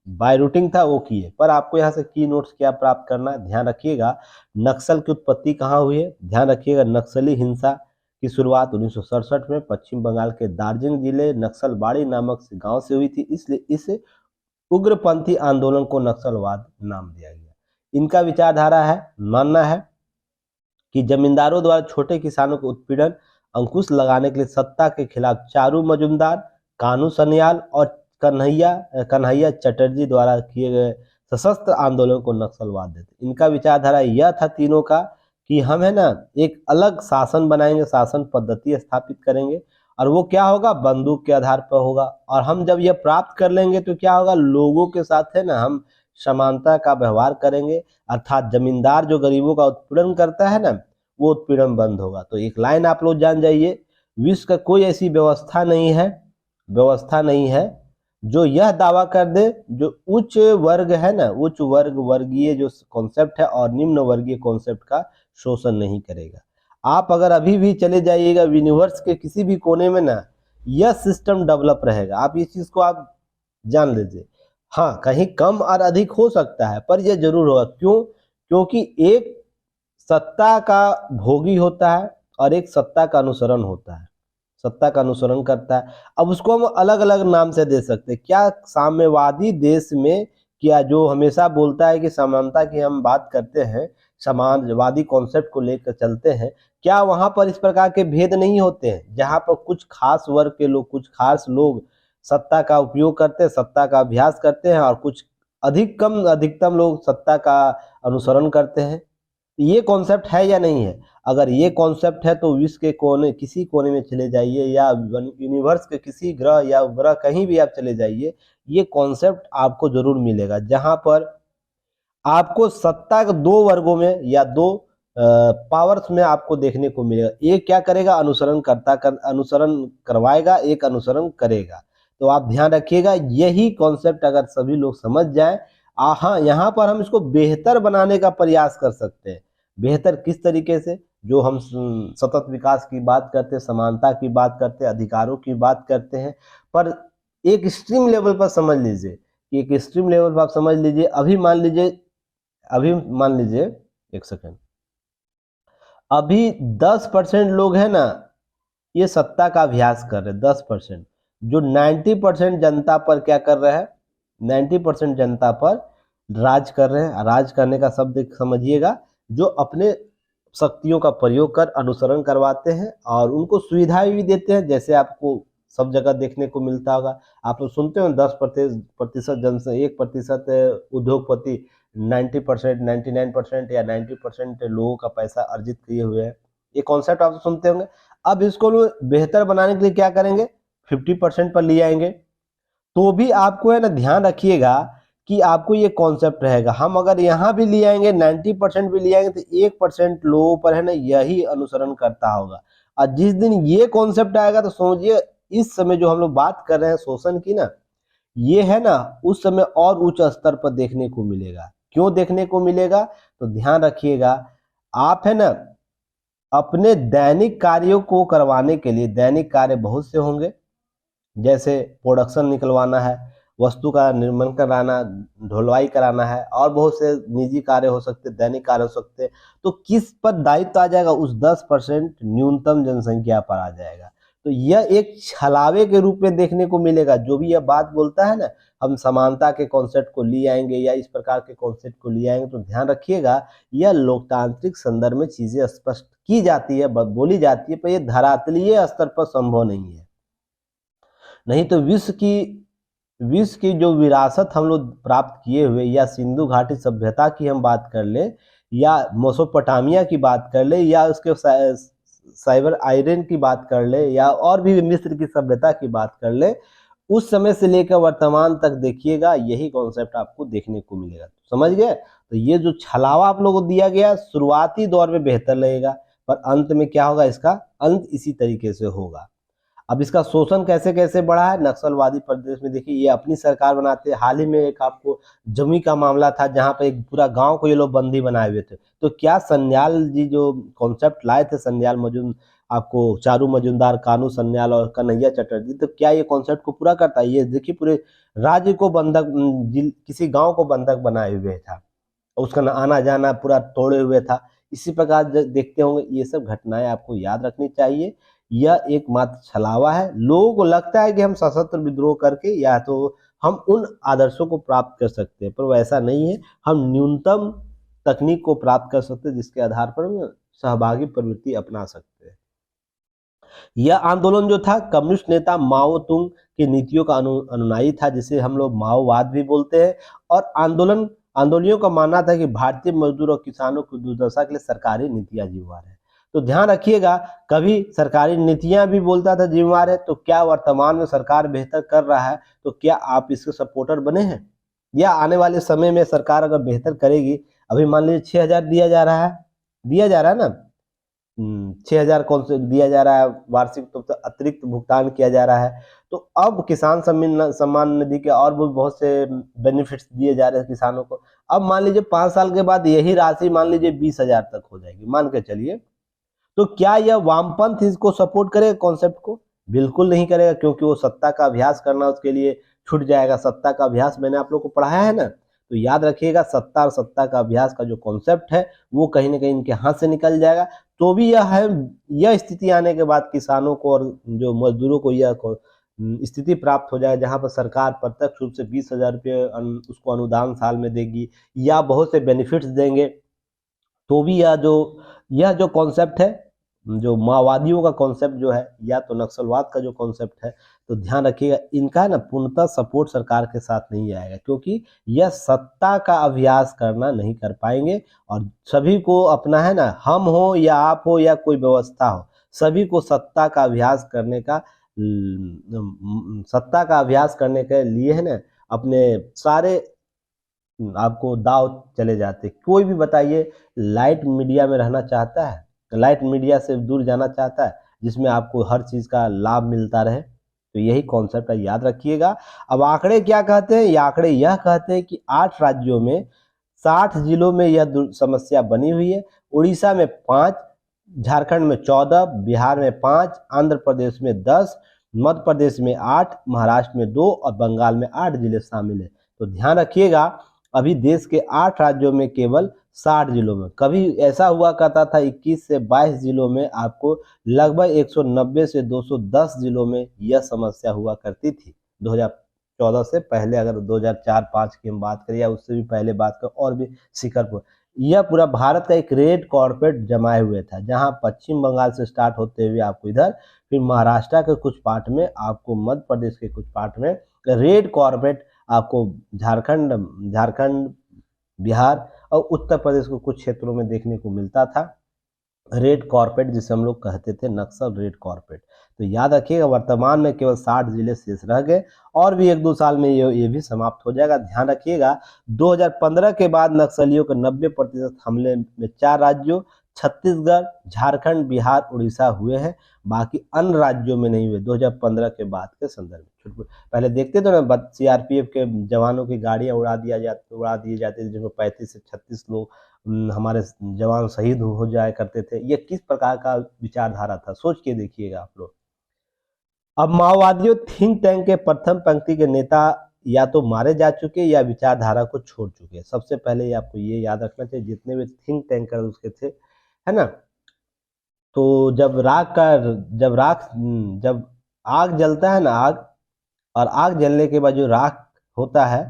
बाय रूटिंग था वो किए। पर आपको यहाँ से की नोट्स क्या प्राप्त करना है, ध्यान रखिएगा। नक्सल की उत्पत्ति कहाँ हुई है, ध्यान रखिएगा। नक्सली हिंसा की शुरुआत 1967 में पश्चिम बंगाल के दार्जिलिंग जिले नक्सलबाड़ी नामक गांव से हुई थी, इसलिए इस उग्रपंथी आंदोलन को नक्सलवाद नाम दिया गया। इनका विचारधारा है, मानना है कि जमींदारों द्वारा छोटे किसानों को उत्पीड़न अंकुश लगाने के लिए सत्ता के खिलाफ चारू मजुमदार, कानू सन्याल और कन्हैया चटर्जी द्वारा किए गए सशस्त्र आंदोलन को नक्सलवाद देते। इनका विचारधारा यह था तीनों का कि हम है ना एक अलग शासन बनाएंगे, शासन पद्धति स्थापित करेंगे, और वो क्या होगा, बंदूक के आधार पर होगा। और हम जब ये प्राप्त कर लेंगे तो क्या होगा, लोगों के साथ है ना हम समानता का व्यवहार करेंगे, अर्थात जमींदार जो गरीबों का उत्पीड़न करता है ना, वो उत्पीड़न बंद होगा। तो एक लाइन आप लोग जान जाइए, विश्व का कोई ऐसी व्यवस्था नहीं है जो यह दावा कर दे जो उच्च वर्ग है ना, उच्च वर्गीय जो कॉन्सेप्ट है और निम्न वर्गीय कॉन्सेप्ट का शोषण नहीं करेगा। आप अगर अभी भी चले जाइएगा यूनिवर्स के किसी भी कोने में ना, यह सिस्टम डेवलप रहेगा। आप इस चीज को आप जान लीजिए। हाँ, कहीं कम और अधिक हो सकता है, पर यह जरूर होगा। क्यों, क्योंकि एक सत्ता का भोगी होता है और एक सत्ता का अनुसरण होता है, सत्ता का अनुसरण करता है। अब उसको हम अलग अलग नाम से दे सकते हैं। क्या साम्यवादी देश में, क्या जो हमेशा बोलता है कि समानता की हम बात करते हैं, समाजवादी कॉन्सेप्ट को लेकर चलते हैं, क्या वहां पर इस प्रकार के भेद नहीं होते हैं, जहां पर कुछ खास वर्ग के लोग, कुछ खास लोग सत्ता का उपयोग करते हैं, सत्ता का अभ्यास करते हैं, और कुछ अधिकतम लोग सत्ता का अनुसरण करते हैं। ये कॉन्सेप्ट है या नहीं है? अगर ये कॉन्सेप्ट है तो विश्व के कोने, किसी कोने में चले जाइए, या यूनिवर्स के किसी ग्रह या उपग्रह कहीं भी आप चले जाइए, ये कॉन्सेप्ट आपको जरूर मिलेगा, जहां पर आपको सत्ता के दो वर्गों में या दो पावर्स में आपको देखने को मिलेगा। एक क्या करेगा, अनुसरण करवाएगा, एक अनुसरण करेगा। तो आप ध्यान रखिएगा, यही कॉन्सेप्ट अगर सभी लोग समझ जाएं, हाँ, यहाँ पर हम इसको बेहतर बनाने का प्रयास कर सकते हैं। बेहतर किस तरीके से, जो हम सतत विकास की बात करते हैं, समानता की बात करते हैं, अधिकारों की बात करते हैं, पर एक एक्सट्रीम लेवल पर समझ लीजिए, एक एक्सट्रीम लेवल पर आप समझ लीजिए। अभी मान लीजिए एक सेकेंड, अभी 10% लोग हैं ना, ये सत्ता का अभ्यास कर रहे हैं। 10% जो 90% जनता पर क्या कर रहे हैं, 90% जनता पर राज कर रहे हैं। राज करने का शब्द समझिएगा, जो अपने शक्तियों का प्रयोग कर अनुसरण करवाते हैं और उनको सुविधाएं भी देते हैं, जैसे आपको सब जगह देखने को मिलता होगा। आप लोग सुनते हो 10% जन से 1% उद्योगपति 90%, 99% या 90% लोगों का पैसा अर्जित किए हुए हैं। ये कॉन्सेप्ट आप सुनते होंगे। अब इसको लोग बेहतर बनाने के लिए क्या करेंगे, 50% पर ले आएंगे। तो भी आपको है ना ध्यान रखिएगा कि आपको ये कॉन्सेप्ट रहेगा। हम अगर यहाँ भी ले आएंगे 90% भी ले आएंगे तो 1% लोगों पर है ना यही अनुसरण करता होगा। और जिस दिन ये कॉन्सेप्ट आएगा तो समझिए इस समय जो हम लोग बात कर रहे हैं शोषण की ना, ये है ना उस समय और उच्च स्तर पर देखने को मिलेगा। क्यों देखने को मिलेगा, तो ध्यान रखिएगा। आप है ना अपने दैनिक कार्यों को करवाने के लिए, दैनिक कार्य बहुत से होंगे, जैसे प्रोडक्शन निकलवाना है, वस्तु का निर्माण कराना, ढुलवाई कराना है, और बहुत से निजी कार्य हो सकते हैं, दैनिक कार्य हो सकते हैं। तो किस पर दायित्व आ जाएगा, उस 10% न्यूनतम जनसंख्या पर आ जाएगा। तो यह एक छलावे के रूप में देखने को मिलेगा। जो भी यह बात बोलता है ना, हम समानता के कॉन्सेप्ट को ले आएंगे या इस प्रकार के कॉन्सेप्ट को ले आएंगे, तो ध्यान रखिएगा यह लोकतांत्रिक संदर्भ में चीजें स्पष्ट की जाती है, बोली जाती है, पर यह धरातलीय स्तर पर संभव नहीं है। नहीं तो विश्व की जो विरासत हम लोग प्राप्त किए हुए, या सिंधु घाटी सभ्यता की हम बात कर ले, या मेसोपोटामिया की बात कर ले, या उसके साइबर आयरन की बात कर ले, या और भी मिस्र की सभ्यता की बात कर ले, उस समय से लेकर वर्तमान तक देखिएगा यही कॉन्सेप्ट आपको देखने को मिलेगा। समझ गए। तो ये जो छलावा आप लोगों को दिया गया शुरुआती दौर में बेहतर लगेगा, पर अंत में क्या होगा, इसका अंत इसी तरीके से होगा। अब इसका शोषण कैसे कैसे बढ़ा है, नक्सलवादी प्रदेश में देखिए ये अपनी सरकार बनाते हैं। हाल ही में एक आपको जमुई का मामला था, जहां पर एक पूरा गांव को ये लोग बंदी बनाए हुए थे। तो क्या सन्याल जी जो कॉन्सेप्ट लाए थे, सन्याल आपको चारू मजुमदार, कानू सन्याल और कन्हैया चटर्जी, तो क्या ये कॉन्सेप्ट को पूरा करता है? ये देखिए पूरे राज्य को बंधक, किसी गांव को बंधक बनाए हुए था, उसका आना जाना पूरा तोड़े हुए था। इसी प्रकार देखते होंगे, ये सब घटनाएं आपको याद रखनी चाहिए। यह एकमात्र छलावा है। लोगों को लगता है कि हम सशस्त्र विद्रोह करके या तो हम उन आदर्शों को प्राप्त कर सकते हैं, पर वैसा नहीं है। हम न्यूनतम तकनीक को प्राप्त कर सकते हैं, जिसके आधार पर हम सहभागी प्रवृत्ति अपना सकते हैं। यह आंदोलन जो था कम्युनिस्ट नेता माओ तुंग की नीतियों का अनुयायी था, जिसे हम लोग माओवाद भी बोलते हैं। और आंदोलनियों का मानना था कि भारतीय मजदूर और किसानों की दुर्दशा के लिए सरकारी नीतियां जिम्मेवार है। तो ध्यान रखिएगा, कभी सरकारी नीतियां भी बोलता था जिम्मेवार है, तो क्या वर्तमान में सरकार बेहतर कर रहा है, तो क्या आप इसके सपोर्टर बने हैं? या आने वाले समय में सरकार अगर बेहतर करेगी, अभी मान लीजिए 6,000 दिया जा रहा है ना, 6,000 कौन से दिया जा रहा है वार्षिक, तो अतिरिक्त भुगतान किया जा रहा है। तो अब किसान सम्मान निधि के और भी बहुत से बेनिफिट्स दिए जा रहे हैं किसानों को। अब मान लीजिए 5 साल के बाद यही राशि मान लीजिए 20,000 तक हो जाएगी, मान के चलिए। तो क्या यह वामपंथ इसको सपोर्ट करेगा कॉन्सेप्ट को? बिल्कुल नहीं करेगा, क्योंकि वो सत्ता का अभ्यास करना उसके लिए छूट जाएगा। सत्ता का अभ्यास मैंने आप लोग को पढ़ाया है ना, तो याद रखिएगा सत्ता और सत्ता का अभ्यास का जो कॉन्सेप्ट है वो कहीं ना कहीं इनके हाथ से निकल जाएगा। तो भी यह स्थिति आने के बाद किसानों को और जो मजदूरों को यह स्थिति प्राप्त हो जाए, जहां पर सरकार प्रत्यक्ष रूप से 20,000 रुपये उसको अनुदान साल में देगी, या बहुत से बेनिफिट्स देंगे। तो भी यह जो कॉन्सेप्ट है, जो माओवादियों का कॉन्सेप्ट जो है, या तो नक्सलवाद का जो कॉन्सेप्ट है, तो ध्यान रखिएगा इनका ना पूर्णतः सपोर्ट सरकार के साथ नहीं आएगा, क्योंकि यह सत्ता का अभ्यास करना नहीं कर पाएंगे। और सभी को अपना है ना, हम हो या आप हो या कोई व्यवस्था हो, सभी को सत्ता का अभ्यास करने के लिए है ना अपने सारे आपको दाव चले जाते। कोई भी बताइए लाइट मीडिया में रहना चाहता है, लाइट मीडिया से दूर जाना चाहता है, जिसमें आपको हर चीज का लाभ मिलता रहे? तो यही कॉन्सेप्ट है, याद रखिएगा। अब आंकड़े क्या कहते हैं? ये आंकड़े यह कहते हैं कि 8 राज्यों में 60 जिलों में यह समस्या बनी हुई है। उड़ीसा में 5, झारखंड में 14, बिहार में 5, आंध्र प्रदेश में 10, मध्य प्रदेश में 8, महाराष्ट्र में 2 और बंगाल में 8 जिले शामिल है। तो ध्यान रखिएगा अभी देश के 8 राज्यों में केवल 60 जिलों में, कभी ऐसा हुआ करता था 21 से 22 जिलों में आपको लगभग 190 से 210 जिलों में यह समस्या हुआ करती थी 2014 से पहले। अगर 2004-5 की हम बात करें या उससे भी पहले बात करें और भी शिखर पर, यह पूरा भारत का एक रेड कॉर्पेट जमाए हुए था, जहां पश्चिम बंगाल से स्टार्ट होते हुए आपको इधर, फिर महाराष्ट्र के कुछ पार्ट में, आपको मध्य प्रदेश के कुछ पार्ट में रेड कॉर्पेट, आपको झारखंड, बिहार और उत्तर प्रदेश के कुछ क्षेत्रों में देखने को मिलता था रेड कॉर्पेट, जिसे हम लोग कहते थे नक्सल रेड कॉर्पेट। तो याद रखिएगा वर्तमान में केवल 60 जिले शेष रह गए और भी 1-2 साल में ये भी समाप्त हो जाएगा। ध्यान रखिएगा 2015 के बाद नक्सलियों के 90% हमले में 4 राज्यों छत्तीसगढ़, झारखंड, बिहार, उड़ीसा हुए हैं, बाकी अन्य राज्यों में नहीं हुए 2015 के बाद के संदर्भ में। पहले देखते थे ना सीआरपीएफ के जवानों की गाड़ियां उड़ा दिए जाते थे, जिसमें 35 से 36 लोग हमारे जवान शहीद हो जाया करते थे। ये किस प्रकार का विचारधारा था, सोच के देखिएगा आप लोग। अब माओवादियों थिंक टैंक के प्रथम पंक्ति के नेता या तो मारे जा चुके या विचारधारा को छोड़ चुके। सबसे पहले आपको ये याद रखना चाहिए, जितने भी थिंक टैंकर उसके थे, है ना, तो जब आग जलता है ना, आग, और आग जलने के बाद जो राख होता है,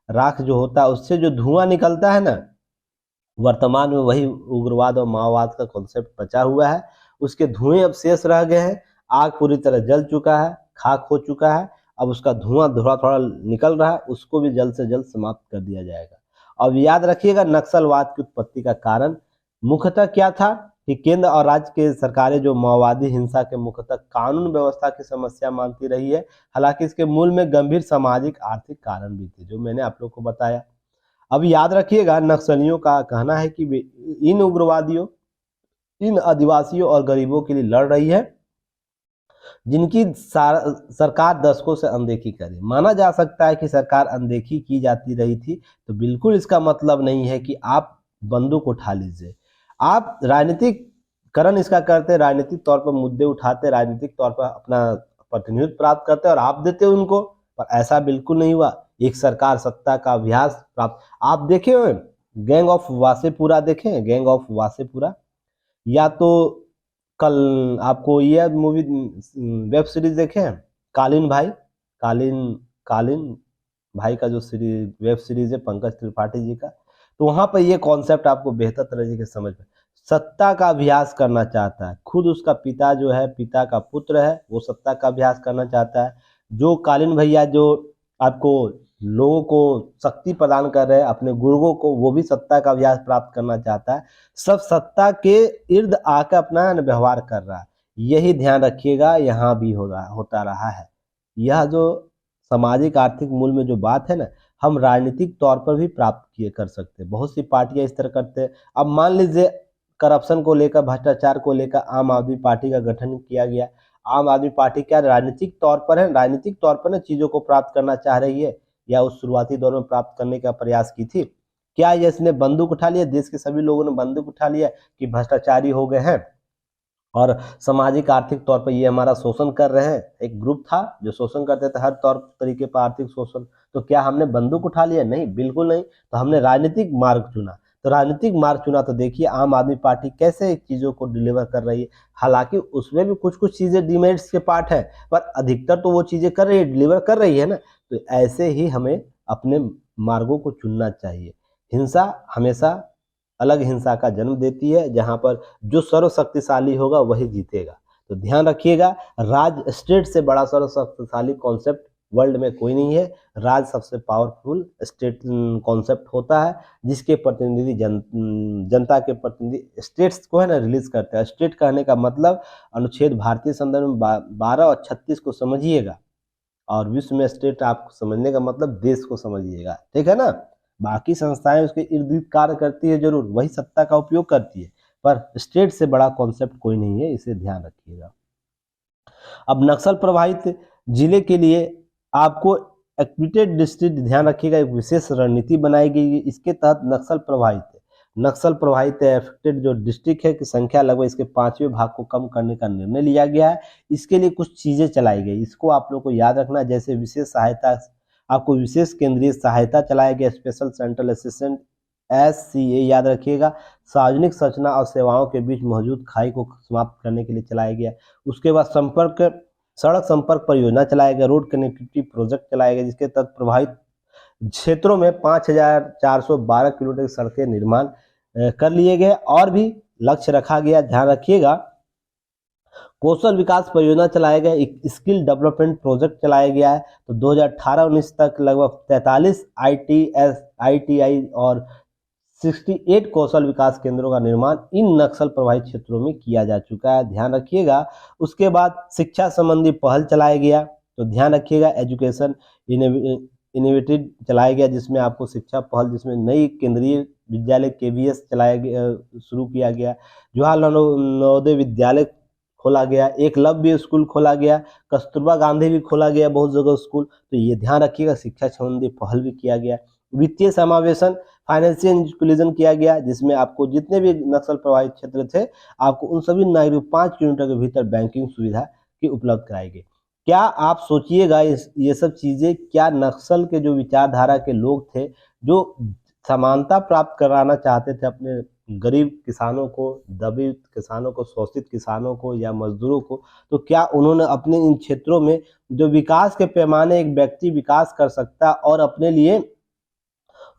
राख जो होता है उससे जो धुआं निकलता है ना, वर्तमान में वही उग्रवाद और माओवाद का कॉन्सेप्ट बचा हुआ है। उसके धुएं अब शेष रह गए हैं, आग पूरी तरह जल चुका है, खाक हो चुका है, अब उसका धुआं थोड़ा थोड़ा निकल रहा है, उसको भी जल्द से जल्द समाप्त कर दिया जाएगा। अब याद रखिएगा नक्सलवाद की उत्पत्ति का कारण मुख्यतः क्या था कि केंद्र और राज्य के सरकारें जो माओवादी हिंसा के मुख्यतः कानून व्यवस्था की समस्या मानती रही है। हालांकि इसके मूल में गंभीर सामाजिक आर्थिक कारण भी थे, जो मैंने आप लोग को बताया। अब याद रखिएगा नक्सलियों का कहना है कि वे इन उग्रवादियों, इन आदिवासियों और गरीबों के लिए लड़ रही है, जिनकी सरकार दशकों से अनदेखी करे। माना जा सकता है कि सरकार अनदेखी की जाती रही थी, तो बिल्कुल इसका मतलब नहीं है कि आप बंदूक उठा लीजिए। आप राजनीतिक करण इसका करते, राजनीतिक तौर पर मुद्दे उठाते, राजनीतिक तौर पर अपना प्रतिनिधित्व प्राप्त करते और आप देते उनको, पर ऐसा बिल्कुल नहीं हुआ। एक सरकार सत्ता का अभ्यास प्राप्त, आप देखे हुए गैंग ऑफ वासेपुरा, देखें गैंग ऑफ वासेपुरा, या तो कल आपको ये मूवी वेब सीरीज देखे हैं कालीन भाई, कालीन कालीन भाई का जो सीरीज वेब सीरीज है पंकज त्रिपाठी जी का, तो वहां पर ये कॉन्सेप्ट आपको बेहतर तरीके से समझ में, सत्ता का अभ्यास करना चाहता है, खुद उसका पिता जो है, पिता का पुत्र है, वो सत्ता का अभ्यास करना चाहता है। जो कालीन भैया जो आपको लोगों को शक्ति प्रदान कर रहे हैं, अपने गुरुओं को, वो भी सत्ता का अभ्यास प्राप्त करना चाहता है। सब सत्ता के इर्द आकर अपना व्यवहार कर रहा है। यही ध्यान रखिएगा, यहाँ भी होता रहा है। यह जो सामाजिक आर्थिक मूल्य में जो बात है ना, हम राजनीतिक तौर पर भी प्राप्त कर सकते हैं। बहुत सी पार्टियां इस तरह करते हैं। अब मान लीजिए करप्शन को लेकर, भ्रष्टाचार को लेकर आम आदमी पार्टी का गठन किया गया। आम आदमी पार्टी क्या राजनीतिक तौर पर है, राजनीतिक तौर पर ना चीजों को प्राप्त करना चाह रही है, या उस शुरुआती दौर में प्राप्त करने का प्रयास की थी? क्या ये इसने बंदूक उठा लिया, देश के सभी लोगों ने बंदूक उठा लिया कि भ्रष्टाचारी हो गए हैं और सामाजिक आर्थिक तौर पर ये हमारा शोषण कर रहे हैं? एक ग्रुप था जो शोषण करते थे हर तौर तरीके पर आर्थिक शोषण, तो क्या हमने बंदूक उठा लिया? नहीं, बिल्कुल नहीं। तो हमने राजनीतिक मार्ग चुना। तो राजनीतिक मार्ग चुना तो देखिए आम आदमी पार्टी कैसे चीजों को डिलीवर कर रही है। हालांकि उसमें भी कुछ कुछ चीजें डिमेरिट्स के पार्ट है, पर अधिकतर तो वो चीजें कर रही है, डिलीवर कर रही है ना। तो ऐसे ही हमें अपने मार्गों को चुनना चाहिए। हिंसा हमेशा अलग हिंसा का जन्म देती है, जहां पर जो सर्वशक्तिशाली होगा वही जीतेगा। तो ध्यान रखिएगा, राज स्टेट से बड़ा सर्वशक्तिशाली कॉन्सेप्ट वर्ल्ड में कोई नहीं है। राज सबसे पावरफुल स्टेट कॉन्सेप्ट होता है, जिसके प्रतिनिधि जनता के प्रतिनिधि स्टेट्स को है ना रिलीज करते हैं। स्टेट कहने का मतलब अनुच्छेद भारतीय संदर्भ में 12 और 36 को समझिएगा, और विश्व में स्टेट आप समझने का मतलब देश को समझिएगा, ठीक है ना। बाकी संस्थाएं उसके इर्द गिर्द कार्य करती है, जरूर वही सत्ता का उपयोग करती है, पर स्टेट से बड़ा कॉन्सेप्ट कोई नहीं है, इसे ध्यान रखिएगा। अब नक्सल प्रभावित जिले के लिए आपको एक्टिवेटेड डिस्ट्रिक्ट, ध्यान रखिएगा, एक विशेष रणनीति बनाई गई है। इसके तहत नक्सल प्रभावित एफेक्टेड जो डिस्ट्रिक्ट है की संख्या लगभग इसके 5वें भाग को कम करने का निर्णय लिया गया है। इसके लिए कुछ चीजें चलाई गई, इसको आप लोग को याद रखना, जैसे विशेष सहायता आपको विशेष केंद्रीय सहायता चलाया गया, स्पेशल सेंट्रल असिस्टेंट SCA याद रखिएगा, सार्वजनिक संरचना और सेवाओं के बीच मौजूद खाई को समाप्त करने के लिए चलाया गया। उसके बाद सड़क संपर्क परियोजना चलाया गया, रोड कनेक्टिविटी प्रोजेक्ट चलाया गया, जिसके तहत प्रभावित क्षेत्रों में 5412 किलोमीटर की सड़कें निर्माण कर लिए गए। और भी लक्ष्य रखा गया, ध्यान रखिएगा, कौशल विकास परियोजना चलाया गया, एक स्किल डेवलपमेंट प्रोजेक्ट चलाया गया है। तो 2018-19 तक लगभग 43 ITI और 68 कौशल विकास केंद्रों का निर्माण इन नक्सल प्रभावित क्षेत्रों में किया जा चुका है, ध्यान रखिएगा। उसके बाद शिक्षा संबंधी पहल चलाया गया, तो ध्यान रखिएगा, एजुकेशन इनोवेटिव चलाया गया, जिसमें आपको शिक्षा पहल, जिसमें नई केंद्रीय विद्यालय KVS चलाया गया, शुरू किया गया, जवाहरलाल नवोदय विद्यालय खोला गया, एकलव्य स्कूल खोला गया, कस्तूरबा गांधी भी खोला गया, बहुत जगह स्कूल। तो ये ध्यान रखिएगा, शिक्षा संबंधी पहल भी किया गया। वित्तीय समावेशन, फाइनेंशियल इंक्लूजन किया गया, जिसमें आपको जितने भी नक्सल प्रभावित क्षेत्र थे, आपको उन सभी नागरिक 5 किलोमीटर के भीतर बैंकिंग सुविधा की उपलब्ध कराई गई। क्या आप सोचिएगा, ये सब चीजें, क्या नक्सल के जो विचारधारा के लोग थे, जो समानता प्राप्त कराना चाहते थे अपने गरीब किसानों को, दबित किसानों को, शोषित किसानों को या मजदूरों को, तो क्या उन्होंने अपने इन क्षेत्रों में जो विकास के पैमाने एक व्यक्ति विकास कर सकता और अपने लिए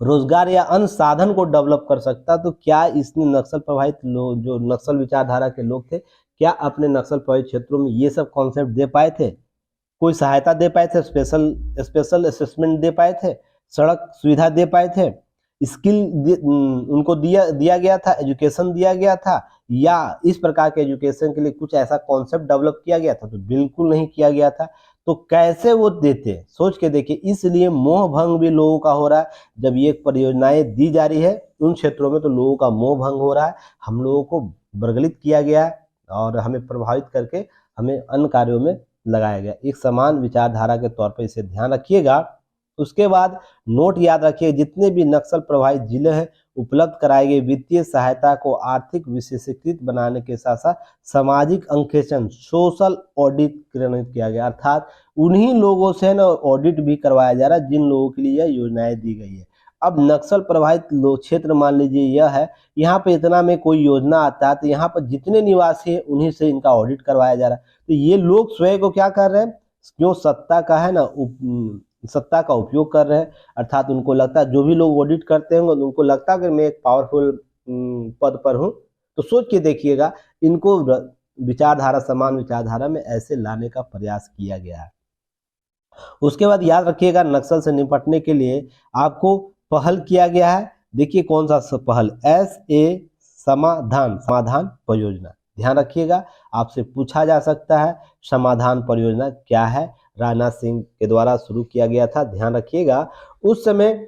रोजगार या अन्य साधन को डेवलप कर सकता, तो क्या इसने नक्सल प्रभावित लोग, जो नक्सल विचारधारा के लोग थे, क्या अपने नक्सल प्रभावित क्षेत्रों में ये सब कॉन्सेप्ट दे पाए थे? कोई सहायता दे पाए थे? स्पेशल असेसमेंट दे पाए थे? सड़क सुविधा दे पाए थे? स्किल उनको दिया गया था? एजुकेशन दिया गया था? या इस प्रकार के एजुकेशन के लिए कुछ ऐसा कॉन्सेप्ट डेवलप किया गया था? तो बिल्कुल नहीं किया गया था। तो कैसे वो देते, सोच के देखिए। इसलिए मोह भंग भी लोगों का हो रहा है। जब ये परियोजनाएं दी जा रही है उन क्षेत्रों में, तो लोगों का मोह भंग हो रहा है, हम लोगों को बरगलित किया गया है और हमें प्रभावित करके हमें अन्य कार्यों में लगाया गया। एक समान विचारधारा के तौर पर इसे ध्यान रखिएगा। उसके बाद नोट याद रखिए, जितने भी नक्सल प्रभावित जिले हैं, उपलब्ध कराई गई वित्तीय सहायता को आर्थिक विशेषीकृत बनाने के साथ साथ सामाजिक अंकेक्षण, सोशल ऑडिट किया गया, अर्थात उन्हीं लोगों से ना ऑडिट भी करवाया जा रहा है जिन लोगों के लिए यह योजनाएं दी गई है। अब नक्सल प्रभावित क्षेत्र मान लीजिए यह है, यहाँ पे इतना में कोई योजना आता है तो यहाँ पर जितने निवासी हैं उन्हीं से इनका ऑडिट करवाया जा रहा है। तो ये लोग स्वयं को क्या कर रहे हैं, जो सत्ता का है ना, सत्ता का उपयोग कर रहे हैं, अर्थात उनको लगता है, जो भी लोग ऑडिट करते हैं उनको लगता है कि मैं एक पावरफुल पद पर हूं। तो सोच के देखिएगा, इनको विचारधारा, समान विचारधारा में ऐसे लाने का प्रयास किया गया है। उसके बाद याद रखिएगा, नक्सल से निपटने के लिए आपको पहल किया गया है। देखिए कौन सा पहल, SA समाधान परियोजना। ध्यान रखिएगा, आपसे पूछा जा सकता है समाधान परियोजना क्या है, राजनाथ सिंह के द्वारा शुरू किया गया था। ध्यान रखिएगा, उस समय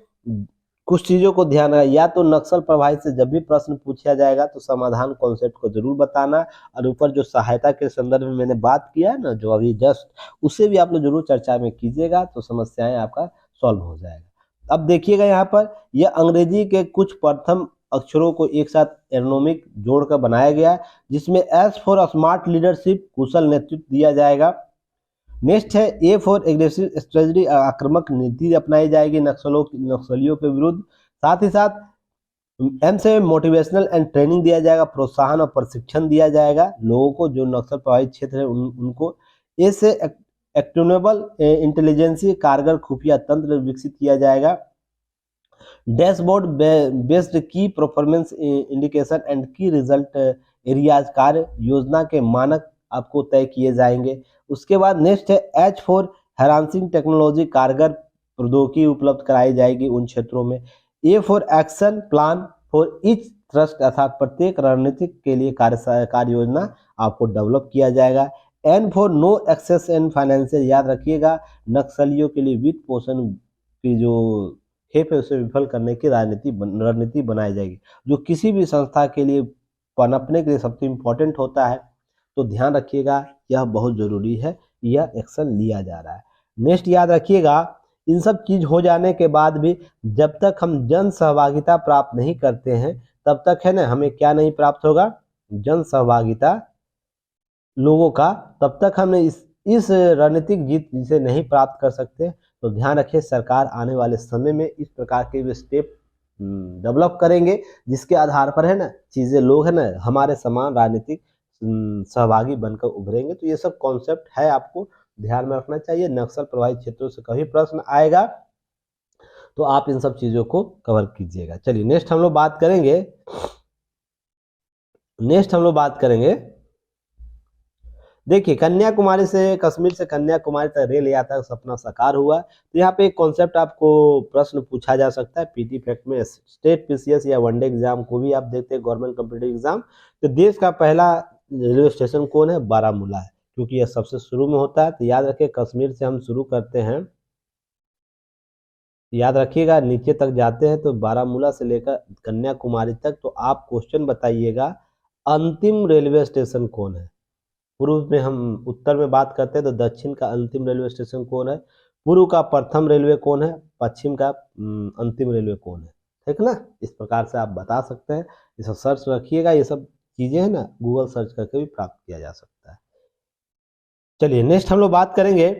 कुछ चीजों को ध्यान रखा, या तो नक्सल प्रभावित से जब भी प्रश्न पूछा जाएगा तो समाधान कॉन्सेप्ट को जरूर बताना, और ऊपर जो सहायता के संदर्भ में मैंने बात किया है ना, जो अभी जस्ट, उसे भी आप लोग जरूर चर्चा में कीजिएगा, तो समस्याएं आपका सॉल्व हो जाएगा। अब देखिएगा यहाँ पर, यह अंग्रेजी के कुछ प्रथम अक्षरों को एक साथ एर्गोनोमिक जोड़कर बनाया गया, जिसमें S फॉर स्मार्ट लीडरशिप, कुशल नेतृत्व दिया जाएगा। नेक्स्ट है A फॉर एग्रेसिव स्ट्रेटजी, आक्रामक नीति अपनाई जाएगी नक्सलियों के विरुद्ध। साथ ही साथ M से मोटिवेशनल एंड ट्रेनिंग दिया जाएगा, प्रोत्साहन और प्रशिक्षण दिया जाएगा लोगों को, जो नक्सल प्रभावित क्षेत्र है उनको। A से एक्शनेबल इंटेलिजेंसी, कारगर खुफिया तंत्र विकसित किया जाएगा। डैशबोर्ड बेस्ड की परफॉर्मेंस इंडिकेशन एंड की रिजल्ट एरियाज, कार्य योजना के मानक आपको तय किए जाएंगे। उसके बाद नेक्स्ट है H फॉर हैरासिंग टेक्नोलॉजी, कारगर प्रौद्योगिकी उपलब्ध कराई जाएगी उन क्षेत्रों में। A for action plan for each thrust, अर्थात प्रत्येक रणनीतिक के लिए कार्य योजना आपको डेवलप किया जाएगा। N for no access and financial, याद रखिएगा, नक्सलियों के लिए वित्त पोषण की जो खेप है उसे विफल करने की रणनीति बनाई जाएगी, जो किसी भी संस्था के लिए पनपने के लिए सबसे इम्पोर्टेंट होता है। तो ध्यान रखिएगा, यह बहुत जरूरी है, यह एक्शन लिया जा रहा है। नेक्स्ट याद रखिएगा, इन सब चीज हो जाने के बाद भी जब तक हम जन सहभागिता प्राप्त नहीं करते हैं तब तक है ना, हमें क्या नहीं प्राप्त होगा, जन सहभागिता लोगों का, तब तक हमने इस रणनीतिक जीत जिसे नहीं प्राप्त कर सकते। तो ध्यान रखिए सरकार आने वाले समय में इस प्रकार के स्टेप डेवलप करेंगे जिसके आधार पर है ना चीज़ें लोग है ना हमारे समान राजनीतिक सहभागी बनकर उभरेंगे। तो ये सब कॉन्सेप्ट है, आपको ध्यान में रखना चाहिए। नक्सल प्रभावित क्षेत्रों से कभी प्रश्न आएगा तो आप इन सब चीज़ों को कवर कीजिएगा। चलिए नेक्स्ट हम लोग बात करेंगे देखिए कन्याकुमारी से कश्मीर से कन्याकुमारी तक रेल यात्रा का सपना साकार हुआ। तो यहाँ पे एक कॉन्सेप्ट आपको प्रश्न पूछा जा सकता है पीटी फैक्ट में, स्टेट पीसीएस या वनडे एग्जाम को भी आप देखते हैं गवर्नमेंट कॉम्पिटिटिव एग्जाम। तो देश का पहला रेलवे स्टेशन कौन है? बारामूला है, क्योंकि यह सबसे शुरू में होता है। तो याद रखिए कश्मीर से हम शुरू करते हैं, याद रखिएगा नीचे तक जाते हैं तो बारामूला से लेकर कन्याकुमारी तक। तो आप क्वेश्चन बताइएगा अंतिम रेलवे स्टेशन कौन है? पूर्व में हम उत्तर में बात करते हैं तो दक्षिण का अंतिम रेलवे स्टेशन कौन है, पूर्व का प्रथम रेलवे कौन है, पश्चिम का अंतिम रेलवे कौन है, ठीक ना। इस प्रकार से आप बता सकते हैं, ये सब सर्च रखिएगा, ये सब चीजें है ना गूगल सर्च करके भी प्राप्त किया जा सकता है। चलिए नेक्स्ट हम लोग बात करेंगे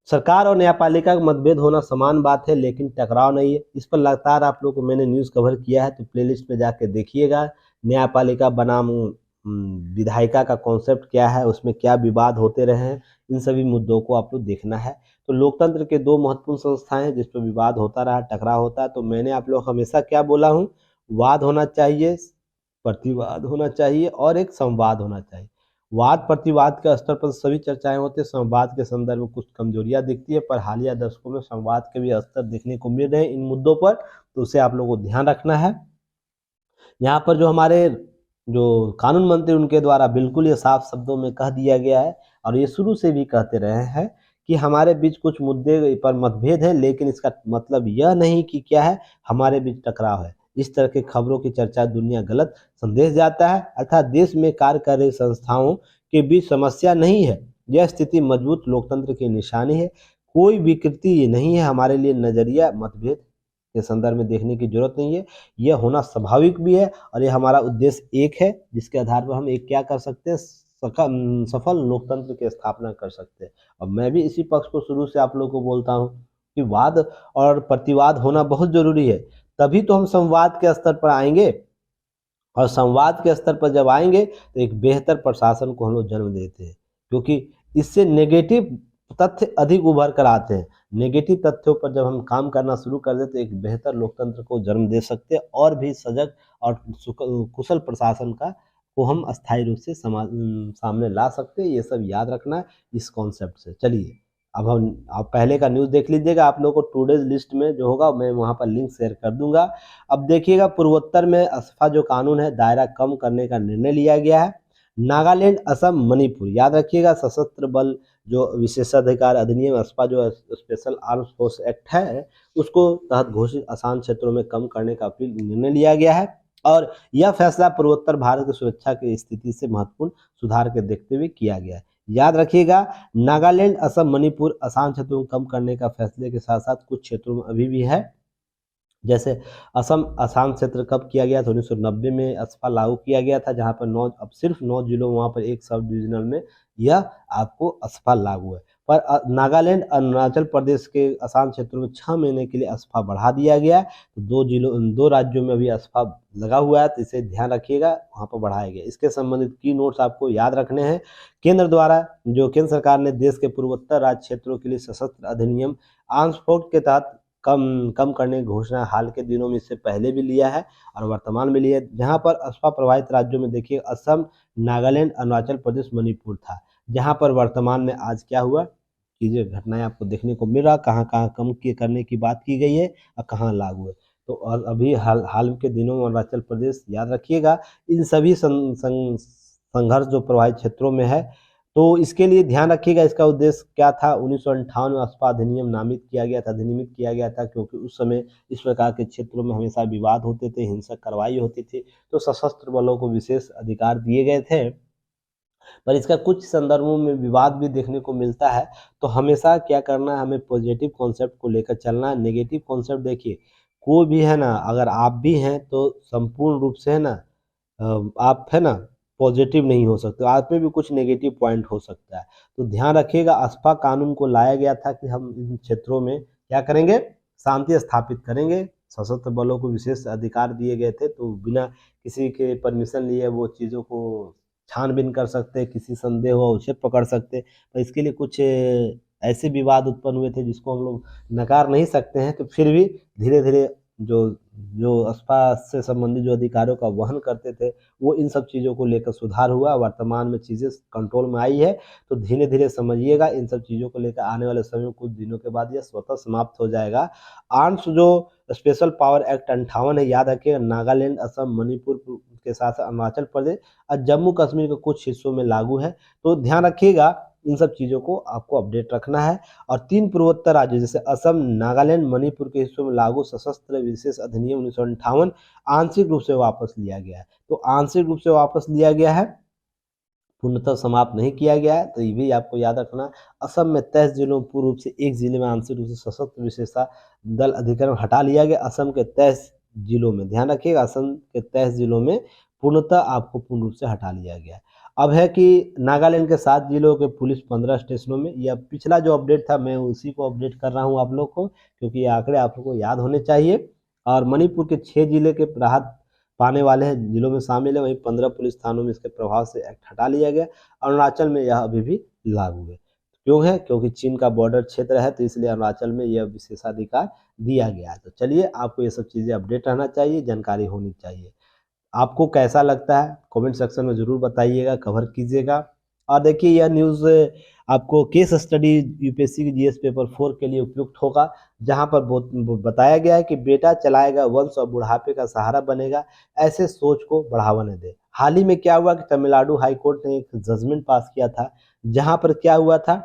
सरकार और न्यायपालिका का मतभेद होना समान बात है लेकिन टकराव नहीं है। इस पर लगातार आप लोगों को मैंने न्यूज़ कवर किया है, तो प्लेलिस्ट में जाके देखिएगा। न्यायपालिका बनाम विधायिका का कॉन्सेप्ट क्या है, उसमें क्या विवाद होते रहे हैं, इन सभी मुद्दों को आप लोग देखना है। तो लोकतंत्र के दो महत्वपूर्ण संस्थाएं हैं जिस पर विवाद होता रहा, टकराव होता है। तो मैंने आप लोग हमेशा क्या बोला हूँ, वाद होना चाहिए, प्रतिवाद होना चाहिए और एक संवाद होना चाहिए। वाद प्रतिवाद के स्तर पर सभी चर्चाएं होती है, संवाद के संदर्भ में कुछ कमजोरियां दिखती है, पर हालिया दशकों में संवाद के भी स्तर देखने को मिल रहे हैं इन मुद्दों पर, तो उसे आप लोगों को ध्यान रखना है। यहाँ पर जो हमारे जो कानून मंत्री उनके द्वारा बिल्कुल ये साफ शब्दों में कह दिया गया है, और ये शुरू से भी कहते रहे हैं कि हमारे बीच कुछ मुद्दे पर मतभेद है, लेकिन इसका मतलब यह नहीं कि क्या है हमारे बीच टकराव है। इस तरह की खबरों की चर्चा दुनिया गलत संदेश जाता है, अर्थात देश में कार्य कर रही संस्थाओं के बीच समस्या नहीं है। यह स्थिति मजबूत लोकतंत्र की निशानी है, कोई विकृति नहीं है। हमारे लिए नजरिया मतभेद के संदर्भ में देखने की जरूरत नहीं है, यह होना स्वाभाविक भी है, और ये हमारा उद्देश्य एक है जिसके आधार पर हम एक क्या कर सकते हैं, सफल लोकतंत्र की स्थापना कर सकते हैं। और मैं भी इसी पक्ष को शुरू से आप लोगों को बोलता हूँ कि वाद और प्रतिवाद होना बहुत जरूरी है, तभी तो हम संवाद के स्तर पर आएंगे, और संवाद के स्तर पर जब आएंगे तो एक बेहतर प्रशासन को हम लोग जन्म देते हैं, क्योंकि इससे नेगेटिव तथ्य अधिक उभर कर आते हैं। नेगेटिव तथ्यों पर जब हम काम करना शुरू कर दें तो एक बेहतर लोकतंत्र को जन्म दे सकते हैं, और भी सजग और कुशल प्रशासन का को हम अस्थायी रूप से सामने ला सकते हैं। ये सब याद रखना है इस कॉन्सेप्ट से। चलिए अब हम आप पहले का न्यूज़ देख लीजिएगा, आप लोगों को टुडेज लिस्ट में जो होगा मैं वहाँ पर लिंक शेयर कर दूंगा। अब देखिएगा पूर्वोत्तर में अस्फा जो कानून है दायरा कम करने का निर्णय लिया गया है। नागालैंड, असम, मणिपुर, याद रखिएगा सशस्त्र बल जो विशेषाधिकार अधिनियम अस्पा जो स्पेशल आर्म्स फोर्स एक्ट है उसको तहत घोषित आसान क्षेत्रों में कम करने का अपील निर्णय लिया गया है, और यह फैसला पूर्वोत्तर भारत की सुरक्षा की स्थिति से महत्वपूर्ण सुधार के देखते हुए किया गया है। याद रखिएगा नागालैंड, असम, मणिपुर आसान क्षेत्रों को कम करने का फैसले के साथ साथ कुछ क्षेत्रों में अभी भी है, जैसे असम आसान क्षेत्र कब किया गया था, 1990 में अस्पा लागू किया गया था, जहां पर 9 अब सिर्फ 9 जिलों वहां पर एक सब डिविजनल में यह आपको अस्पा लागू है। पर नागालैंड, अरुणाचल प्रदेश के आसान क्षेत्रों में 6 महीने के लिए अस्पा बढ़ा दिया गया है। तो दो राज्यों में अभी अस्पा लगा हुआ है, तो इसे ध्यान रखिएगा वहां पर बढ़ाया गया। इसके संबंधित की नोट्स आपको याद रखने हैं। केंद्र द्वारा जो केंद्र सरकार ने देश के पूर्वोत्तर राज्य क्षेत्रों के लिए सशस्त्र अधिनियम आर्म्स फोर्स के तहत कम करने की घोषणा हाल के दिनों में इससे पहले भी लिया है और वर्तमान में लिया है। जहां पर अस्पा प्रभावित राज्यों में देखिए असम, नागालैंड, अरुणाचल प्रदेश, मणिपुर था, जहां पर वर्तमान में आज क्या हुआ, चीजें घटनाएं आपको देखने को मिल रहा, कहाँ कहाँ कम करने की बात की गई है और कहाँ लागू है। तो अभी हाल के दिनों में अरुणाचल प्रदेश, याद रखिएगा इन सभी संघर्ष जो प्रभावित क्षेत्रों में है, तो इसके लिए ध्यान रखिएगा इसका उद्देश्य क्या था। 1958 में अस्पा अधिनियम अधिनियमित किया गया था, क्योंकि उस समय इस प्रकार के क्षेत्रों में हमेशा विवाद होते थे, हिंसक कार्रवाई होती थी, तो सशस्त्र बलों को विशेष अधिकार दिए गए थे। पर इसका कुछ संदर्भों में विवाद भी देखने को मिलता है। तो हमेशा क्या करना है, हमें पॉजिटिव कॉन्सेप्ट को लेकर चलना है। नेगेटिव कॉन्सेप्ट देखिए कोई भी है ना, अगर आप भी हैं तो संपूर्ण रूप से है ना आप है ना पॉजिटिव नहीं हो सकते, आप में भी कुछ नेगेटिव पॉइंट हो सकता है। तो ध्यान रखिएगा, ASPA कानून को लाया गया था कि हम इन क्षेत्रों में क्या करेंगे, शांति स्थापित करेंगे। सशस्त्र बलों को विशेष अधिकार दिए गए थे, तो बिना किसी के परमिशन लिए वो चीज़ों को छानबीन कर सकते, किसी संदेह हो उसे पकड़ सकते। तो इसके लिए कुछ ऐसे विवाद उत्पन्न हुए थे जिसको हम लोग नकार नहीं सकते हैं, तो फिर भी धीरे धीरे जो जो ASPA से संबंधित जो अधिकारों का वहन करते थे, वो इन सब चीज़ों को लेकर सुधार हुआ। वर्तमान में चीज़ें कंट्रोल में आई है, तो धीरे धीरे समझिएगा, इन सब चीज़ों को लेकर आने वाले समय में कुछ दिनों के बाद यह स्वतः समाप्त हो जाएगा। आर्म्स जो स्पेशल पावर एक्ट 58 है, याद रखिएगा, नागालैंड, असम, मणिपुर के साथ साथ अरुणाचल प्रदेश और जम्मू कश्मीर के कुछ हिस्सों में लागू है। तो ध्यान रखिएगा, इन सब चीज़ों को आपको अपडेट रखना है। और 3 पूर्वोत्तर राज्यों जैसे असम, नागालैंड, मणिपुर के हिस्सों में लागू सशस्त्र विशेष अधिनियम 1958 आंशिक रूप से वापस लिया गया है। तो आंशिक रूप से वापस लिया गया है, पूर्णतः समाप्त नहीं किया गया है। तो ये भी आपको याद रखना। असम में 23 जिलों पूर्ण रूप से एक जिले में आंशिक रूप से सशस्त्र विशेषता दल अधिकरण हटा लिया गया। असम के 23 जिलों में, ध्यान रखिएगा, असम के 23 जिलों में पूर्णतः आपको पूर्ण रूप से हटा लिया गया है। अब है कि नागालैंड के 7 जिलों के पुलिस 15 स्टेशनों में, यह पिछला जो अपडेट था मैं उसी को अपडेट कर रहा हूँ आप लोग को, क्योंकि ये आंकड़े आप लोग को याद होने चाहिए। और मणिपुर के 6 जिले के राहत पाने वाले हैं जिलों में शामिल है, वहीं 15 पुलिस थानों में इसके प्रभाव से एक्ट हटा लिया गया। अरुणाचल में यह अभी भी लागू है। क्यों है? क्योंकि चीन का बॉर्डर क्षेत्र है, तो इसलिए अरुणाचल में यह विशेषाधिकार दिया गया है। तो चलिए, आपको ये सब चीज़ें अपडेट रहना चाहिए, जानकारी होनी चाहिए। आपको कैसा लगता है कमेंट सेक्शन में ज़रूर बताइएगा, कवर कीजिएगा। और देखिए, यह न्यूज़ आपको केस स्टडी यूपीएससी की जीएस पेपर 4 के लिए उपयुक्त होगा, जहां पर बताया गया है कि बेटा चलाएगा वंश और बुढ़ापे का सहारा बनेगा, ऐसे सोच को बढ़ावा न दे। हाल ही में क्या हुआ कि तमिलनाडु हाई कोर्ट ने एक जजमेंट पास किया था, जहां पर क्या हुआ था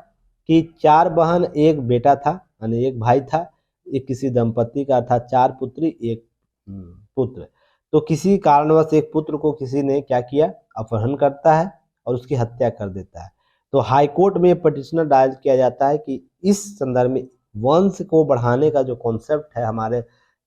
कि 4 बहन एक बेटा था, यानी एक भाई था, एक किसी दंपति का था, 4 पुत्री एक पुत्र। तो किसी कारणवश एक पुत्र को किसी ने क्या किया, अपहरण करता है और उसकी हत्या कर देता है। तो हाई कोर्ट में पिटिशनर दायर किया जाता है कि इस संदर्भ में वंश को बढ़ाने का जो कॉन्सेप्ट है हमारे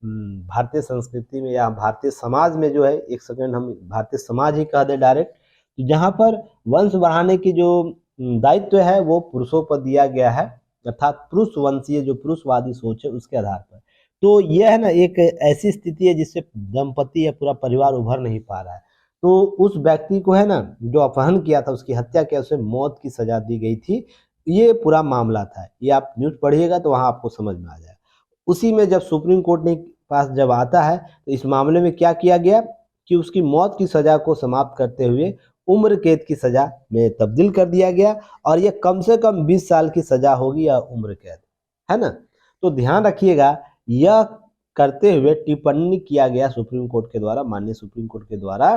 भारतीय संस्कृति में या भारतीय समाज में, जो है, एक सेकंड हम भारतीय समाज ही कह दे डायरेक्ट, जहाँ पर वंश बढ़ाने की जो दायित्व है वो पुरुषों पर दिया गया है, अर्थात पुरुष वंशीय जो पुरुषवादी सोच है उसके आधार पर। तो यह है ना, एक ऐसी स्थिति है जिससे दंपति या पूरा परिवार उभर नहीं पा रहा है। तो उस व्यक्ति को, है ना, जो अपहरण किया था, उसकी हत्या किया, उसे मौत की सजा दी गई थी। ये पूरा मामला था, ये आप न्यूज़ पढ़िएगा तो वहाँ आपको समझ में आ जाएगा। उसी में जब सुप्रीम कोर्ट ने पास जब आता है, तो इस मामले में क्या किया गया कि उसकी मौत की सजा को समाप्त करते हुए उम्र कैद की सजा में तब्दील कर दिया गया, और ये कम से कम 20 साल की सजा होगी या उम्र कैद, है ना। तो ध्यान रखिएगा, यह करते हुए टिप्पणी किया गया सुप्रीम कोर्ट के द्वारा, माननीय सुप्रीम कोर्ट के द्वारा,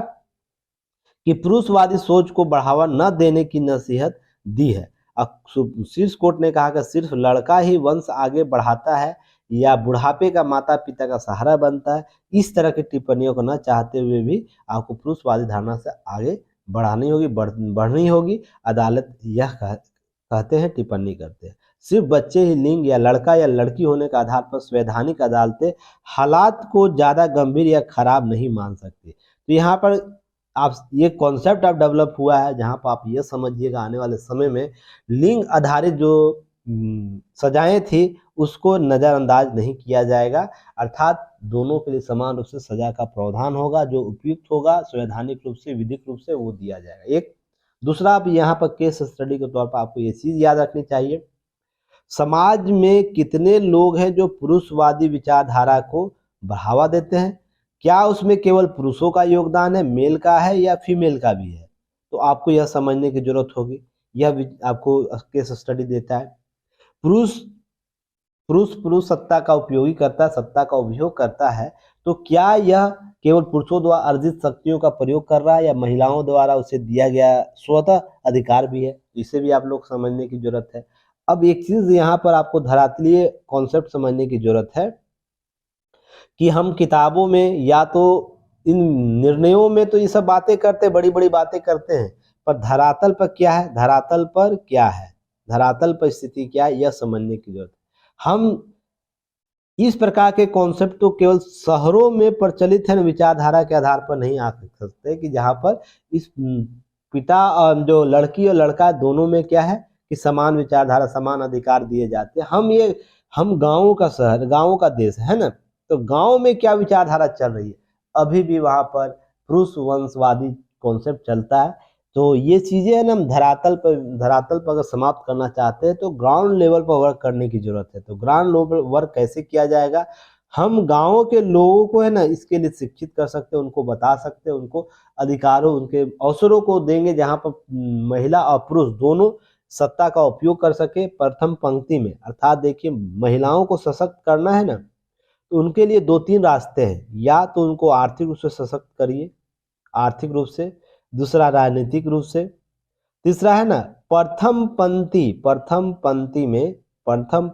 कि पुरुषवादी सोच को बढ़ावा न देने की नसीहत दी है। शीर्ष कोर्ट ने कहा कि सिर्फ लड़का ही वंश आगे बढ़ाता है या बुढ़ापे का माता पिता का सहारा बनता है, इस तरह की टिप्पणियों को न चाहते हुए भी आपको पुरुषवादी धारणा से आगे बढ़ानी होगी, बढ़नी होगी। अदालत यह कहते हैं, टिप्पणी करते हैं, सिर्फ बच्चे ही लिंग या लड़का या लड़की होने के आधार पर संवैधानिक अदालतें हालात को ज़्यादा गंभीर या खराब नहीं मान सकती। तो यहाँ पर आप ये कॉन्सेप्ट आप डेवलप हुआ है, जहाँ पर आप ये समझिएगा आने वाले समय में लिंग आधारित जो सजाएं थी उसको नज़रअंदाज नहीं किया जाएगा, अर्थात दोनों के लिए समान रूप से सजा का प्रावधान होगा, जो उपयुक्त होगा संवैधानिक रूप से, विधिक रूप से वो दिया जाएगा। एक दूसरा, आप यहाँ पर केस स्टडी के तौर पर आपको ये चीज़ याद रखनी चाहिए, समाज में कितने लोग हैं जो पुरुषवादी विचारधारा को बढ़ावा देते हैं, क्या उसमें केवल पुरुषों का योगदान है, मेल का है या फीमेल का भी है। तो आपको यह समझने की जरूरत होगी, यह आपको केस स्टडी देता है। पुरुष पुरुष सत्ता का उपयोगी करता है, सत्ता का उपयोग करता है, तो क्या यह केवल पुरुषों द्वारा अर्जित शक्तियों का प्रयोग कर रहा है या महिलाओं द्वारा उसे दिया गया स्वतः अधिकार भी है, इसे भी आप लोग समझने की जरूरत है। अब एक चीज यहाँ पर आपको धरातलीय कॉन्सेप्ट समझने की जरूरत है कि हम किताबों में या तो इन निर्णयों में तो ये सब बातें करते, बड़ी बड़ी बातें करते हैं, पर धरातल पर क्या है, धरातल पर क्या है, धरातल पर स्थिति क्या है, यह समझने की जरूरत है। हम इस प्रकार के कॉन्सेप्ट तो केवल शहरों में प्रचलित है विचारधारा के आधार पर नहीं आ सकते, कि जहाँ पर इस पिता और जो लड़की और लड़का दोनों में क्या है कि समान विचारधारा, समान अधिकार दिए जाते हैं। हम गाँव का शहर, गाँव का देश है ना, तो गाँव में क्या विचारधारा चल रही है, अभी भी वहाँ पर पुरुष वंशवादी कॉन्सेप्ट चलता है। तो ये चीज़ें है ना, हम धरातल पर अगर समाप्त करना चाहते हैं तो ग्राउंड लेवल पर वर्क करने की ज़रूरत है। तो ग्राउंड लेवल वर्क कैसे किया जाएगा, हम गाँव के लोगों को है ना इसके लिए शिक्षित कर सकते हैं, उनको बता सकते हैं, उनको अधिकारों, उनके अवसरों को देंगे जहाँ पर महिला और पुरुष दोनों सत्ता का उपयोग कर सके प्रथम पंक्ति में। अर्थात देखिए, महिलाओं को सशक्त करना है ना, तो उनके लिए 2-3 रास्ते हैं। या तो उनको आर्थिक रूप से सशक्त करिए, आर्थिक रूप से, दूसरा राजनीतिक रूप से, तीसरा है ना प्रथम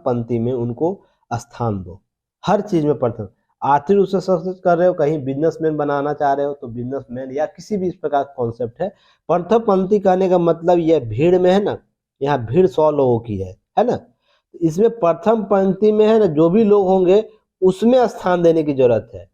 पंक्ति में उनको स्थान दो। हर चीज में प्रथम, आर्थिक रूप से सशक्त कर रहे हो, कहीं बिजनेसमैन बनाना चाह रहे हो तो बिजनेसमैन या किसी भी इस प्रकार का कॉन्सेप्ट है। प्रथम पंक्ति कहने का मतलब यह भीड़ में है ना, यहाँ भीड़ 100 लोगों की है ना, इसमें प्रथम पंक्ति में है ना जो भी लोग होंगे उसमें स्थान देने की जरूरत है।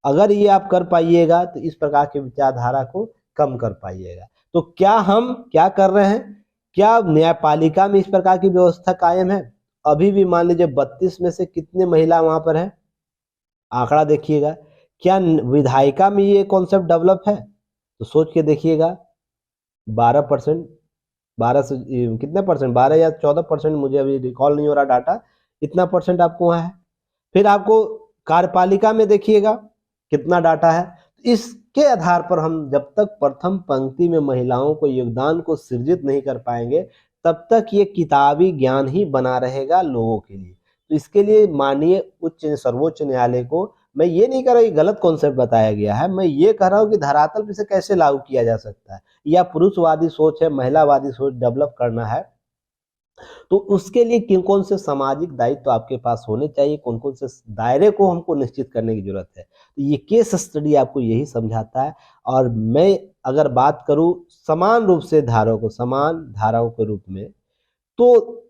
अगर ये आप कर पाइएगा तो इस प्रकार की विचारधारा को कम कर पाइएगा। तो क्या हम क्या कर रहे हैं, क्या न्यायपालिका में इस प्रकार की व्यवस्था कायम है? अभी भी मान लीजिए 32 में से कितने महिला वहां पर है, आंकड़ा देखिएगा। क्या विधायिका में ये कॉन्सेप्ट डेवलप है? तो सोच के देखिएगा, 12%, 12 से कितने परसेंट, 12 या 14%, मुझे अभी रिकॉल नहीं हो रहा डाटा, इतना परसेंट आपको वहाँ है। फिर आपको कार्यपालिका में देखिएगा कितना डाटा है। इसके आधार पर हम जब तक प्रथम पंक्ति में महिलाओं को योगदान को सृजित नहीं कर पाएंगे तब तक ये किताबी ज्ञान ही बना रहेगा लोगों के लिए। तो इसके लिए माननीय सर्वोच्च न्यायालय को मैं ये नहीं कह रहा कि गलत कॉन्सेप्ट बताया गया है, मैं ये कह रहा हूँ कि धरातल पर इसे कैसे लागू किया जा सकता है, या पुरुषवादी सोच है, महिलावादी सोच डेवलप करना है, तो उसके लिए किन कौन से सामाजिक दायित्व तो आपके पास होने चाहिए, कौन कौन से दायरे को हमको निश्चित करने की जरूरत है। तो ये केस स्टडी आपको यही समझाता है। और मैं अगर बात करूं समान रूप से समान धाराओं के रूप में, तो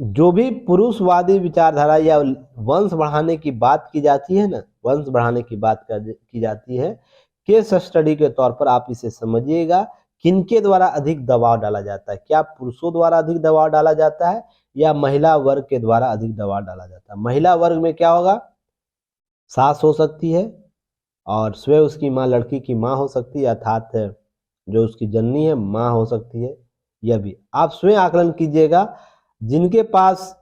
जो भी पुरुषवादी विचारधारा या वंश बढ़ाने की बात की जाती है ना, वंश बढ़ाने की बात की जाती है, केस स्टडी के तौर पर आप इसे समझिएगा। किनके द्वारा अधिक दबाव डाला जाता है, क्या पुरुषों द्वारा अधिक दबाव डाला जाता है या महिला वर्ग के द्वारा अधिक दबाव डाला जाता है? महिला वर्ग में क्या होगा, सास हो सकती है और स्वयं उसकी माँ, लड़की की माँ हो सकती है, अर्थात जो उसकी जननी है माँ हो सकती है। यह भी आप स्वयं आकलन कीजिएगा। जिनके पास,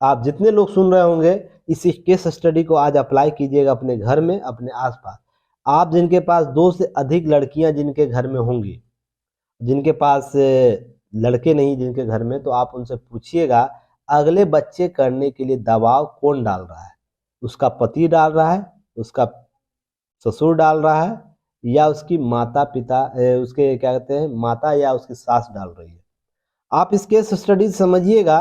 आप जितने लोग सुन रहे होंगे इस केस स्टडी को आज अप्लाई कीजिएगा अपने घर में, अपने आसपास। आप जिनके पास 2 से अधिक लड़कियां जिनके घर में होंगी, जिनके पास लड़के नहीं जिनके घर में, तो आप उनसे पूछिएगा अगले बच्चे करने के लिए दबाव कौन डाल रहा है, उसका पति डाल रहा है, उसका ससुर डाल रहा है, या उसकी माता पिता, उसके क्या कहते हैं माता या उसकी सास डाल रही है। आप इसके स्टडी समझिएगा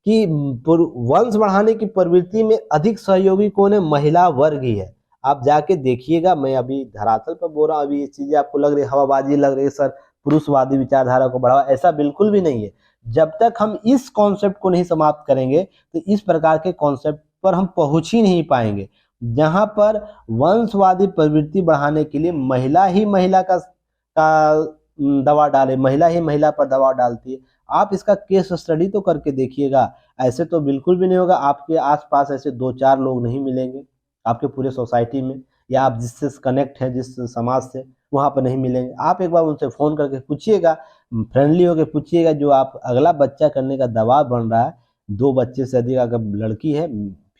कि वंश बढ़ाने की प्रवृत्ति में अधिक सहयोगी कौन है, महिला वर्ग ही है। आप जाके देखिएगा, मैं अभी धरातल पर बोल रहा हूँ, अभी ये चीजें आपको लग रही है हवाबाजी लग रही है सर, पुरुषवादी विचारधारा को बढ़ावा, ऐसा बिल्कुल भी नहीं है। जब तक हम इस कॉन्सेप्ट को नहीं समाप्त करेंगे तो इस प्रकार के कॉन्सेप्ट पर हम पहुंच ही नहीं पाएंगे, जहां पर वंशवादी प्रवृत्ति बढ़ाने के लिए महिला ही महिला का दबाव डाले, महिला ही महिला पर दबाव डालती है। आप इसका केस स्टडी तो करके देखिएगा, ऐसे तो बिल्कुल भी नहीं होगा। आपके आसपास ऐसे 2-4 लोग नहीं मिलेंगे आपके पूरे सोसाइटी में, या आप जिससे कनेक्ट हैं जिस समाज से, वहाँ पर नहीं मिलेंगे। आप एक बार उनसे फ़ोन करके पूछिएगा, फ्रेंडली होकर पूछिएगा, जो आप अगला बच्चा करने का दबाव बन रहा है, 2 बच्चे से अधिक अगर लड़की है,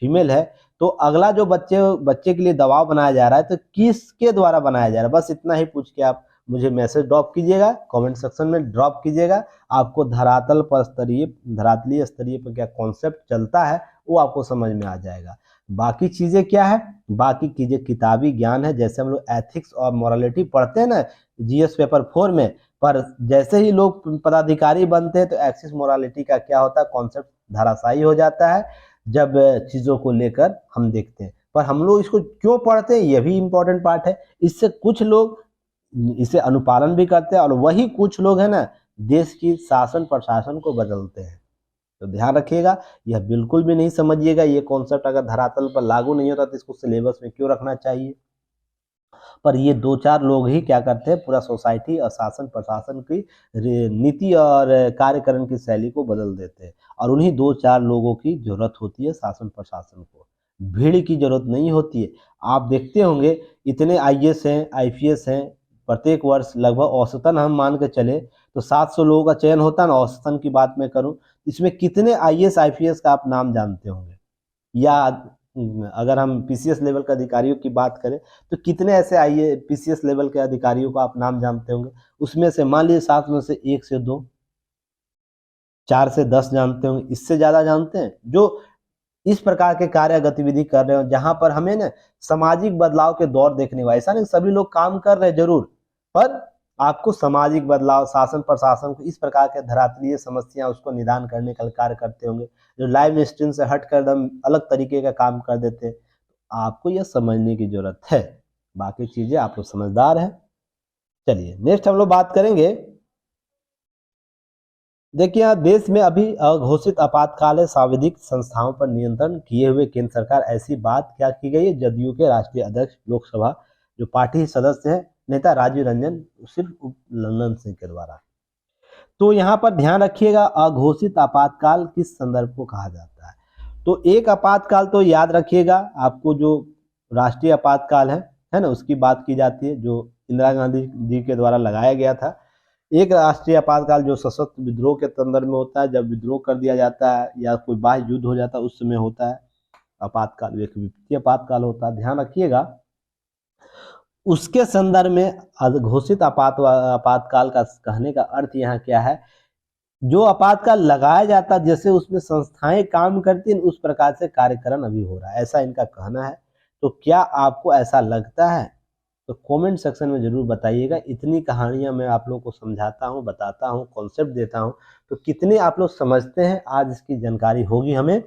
फीमेल है, तो अगला जो बच्चे के लिए दबाव बनाया जा रहा है तो किसके द्वारा बनाया जा रहा है, बस इतना ही पूछ के आप मुझे मैसेज ड्रॉप कीजिएगा, कमेंट सेक्शन में ड्रॉप कीजिएगा। आपको धरातलीय स्तरीय पर क्या कॉन्सेप्ट चलता है वो आपको समझ में आ जाएगा। बाकी चीज़ें क्या है, बाकी चीज़ें किताबी ज्ञान है। जैसे हम लोग एथिक्स और मोरालिटी पढ़ते हैं ना जीएस पेपर 4 में, पर जैसे ही लोग पदाधिकारी बनते हैं तो एक्सिस मोरालिटी का क्या होता है कॉन्सेप्ट धराशायी हो जाता है, जब चीज़ों को लेकर हम देखते हैं। पर हम लोग इसको क्यों पढ़ते हैं, यह भी इम्पोर्टेंट पार्ट है। इससे कुछ लोग इसे अनुपालन भी करते हैं और वही कुछ लोग है ना देश की शासन प्रशासन को बदलते हैं। तो ध्यान रखिएगा, यह बिल्कुल भी नहीं समझिएगा ये कॉन्सेप्ट अगर धरातल पर लागू नहीं होता तो इसको सिलेबस में क्यों रखना चाहिए। पर ये 2-4 लोग ही क्या करते हैं, पूरा सोसाइटी और शासन प्रशासन की नीति और कार्यकरण की शैली को बदल देते हैं। और उन्हीं 2-4 लोगों की जरूरत होती है शासन प्रशासन को, भीड़ की जरूरत नहीं होती है। आप देखते होंगे इतने आईएएस हैं, आईपीएस हैं, प्रत्येक वर्ष लगभग औसतन हम मान के चले तो 700 लोगों का चयन होता है ना, औसतन की बात मैं करूं, इसमें कितने आईएएस आईपीएस का आप नाम जानते होंगे? या अगर हम पीसीएस लेवल के अधिकारियों की बात करें तो कितने ऐसे आईए पीसीएस लेवल के अधिकारियों का आप नाम जानते होंगे? उसमें से मान लीजिए 7 में से 1 से 2, 4 से 10 जानते होंगे, इससे ज़्यादा जानते हैं? जो इस प्रकार के कार्य गतिविधि कर रहे हो जहां पर हमें ना सामाजिक बदलाव के दौर देखने को, ऐसा नहीं सभी लोग काम कर रहे हैं जरूर, पर आपको सामाजिक बदलाव, शासन प्रशासन को इस प्रकार के धरातलीय समस्या उसको निदान करने का कार्य करते होंगे, जो लाइव स्ट्रीम से हट कर एकदम अलग तरीके का काम कर देते हैं। आपको यह समझने की जरूरत है, बाकी चीजें आप लोग समझदार हैं। चलिए नेक्स्ट हम लोग बात करेंगे। देखिए यहाँ देश में अभी अघोषित आपातकाल है, सांविधिक संस्थाओं पर नियंत्रण किए हुए केंद्र सरकार, ऐसी बात क्या की गई है? जदयू के राष्ट्रीय अध्यक्ष लोकसभा जो पार्टी सदस्य है नेता राजीव रंजन सिर्फ लंदन सिंह के द्वारा। तो यहाँ पर ध्यान रखिएगा, अघोषित आपातकाल किस संदर्भ को कहा जाता है? तो एक आपातकाल तो याद रखिएगा आपको, जो राष्ट्रीय आपातकाल है ना, उसकी बात की जाती है, जो इंदिरा गांधी जी के द्वारा लगाया गया था। एक राष्ट्रीय आपातकाल जो सशस्त्र विद्रोह के संदर्भ में होता है, जब विद्रोह कर दिया जाता है या कोई बाह्य युद्ध हो जाता है उस समय होता है आपातकाल। एक वित्तीय आपातकाल होता है, ध्यान रखिएगा। उसके संदर्भ में घोषित आपातकाल का कहने का अर्थ यहाँ क्या है? जो आपातकाल लगाया जाता है जैसे उसमें संस्थाएं काम करती हैं उस प्रकार से कार्यक्रम अभी हो रहा है, ऐसा इनका कहना है। तो क्या आपको ऐसा लगता है? तो कमेंट सेक्शन में जरूर बताइएगा। इतनी कहानियां मैं आप लोगों को समझाता हूं, बताता हूं, कॉन्सेप्ट देता हूं, तो कितने आप लोग समझते हैं आज इसकी जानकारी होगी हमें।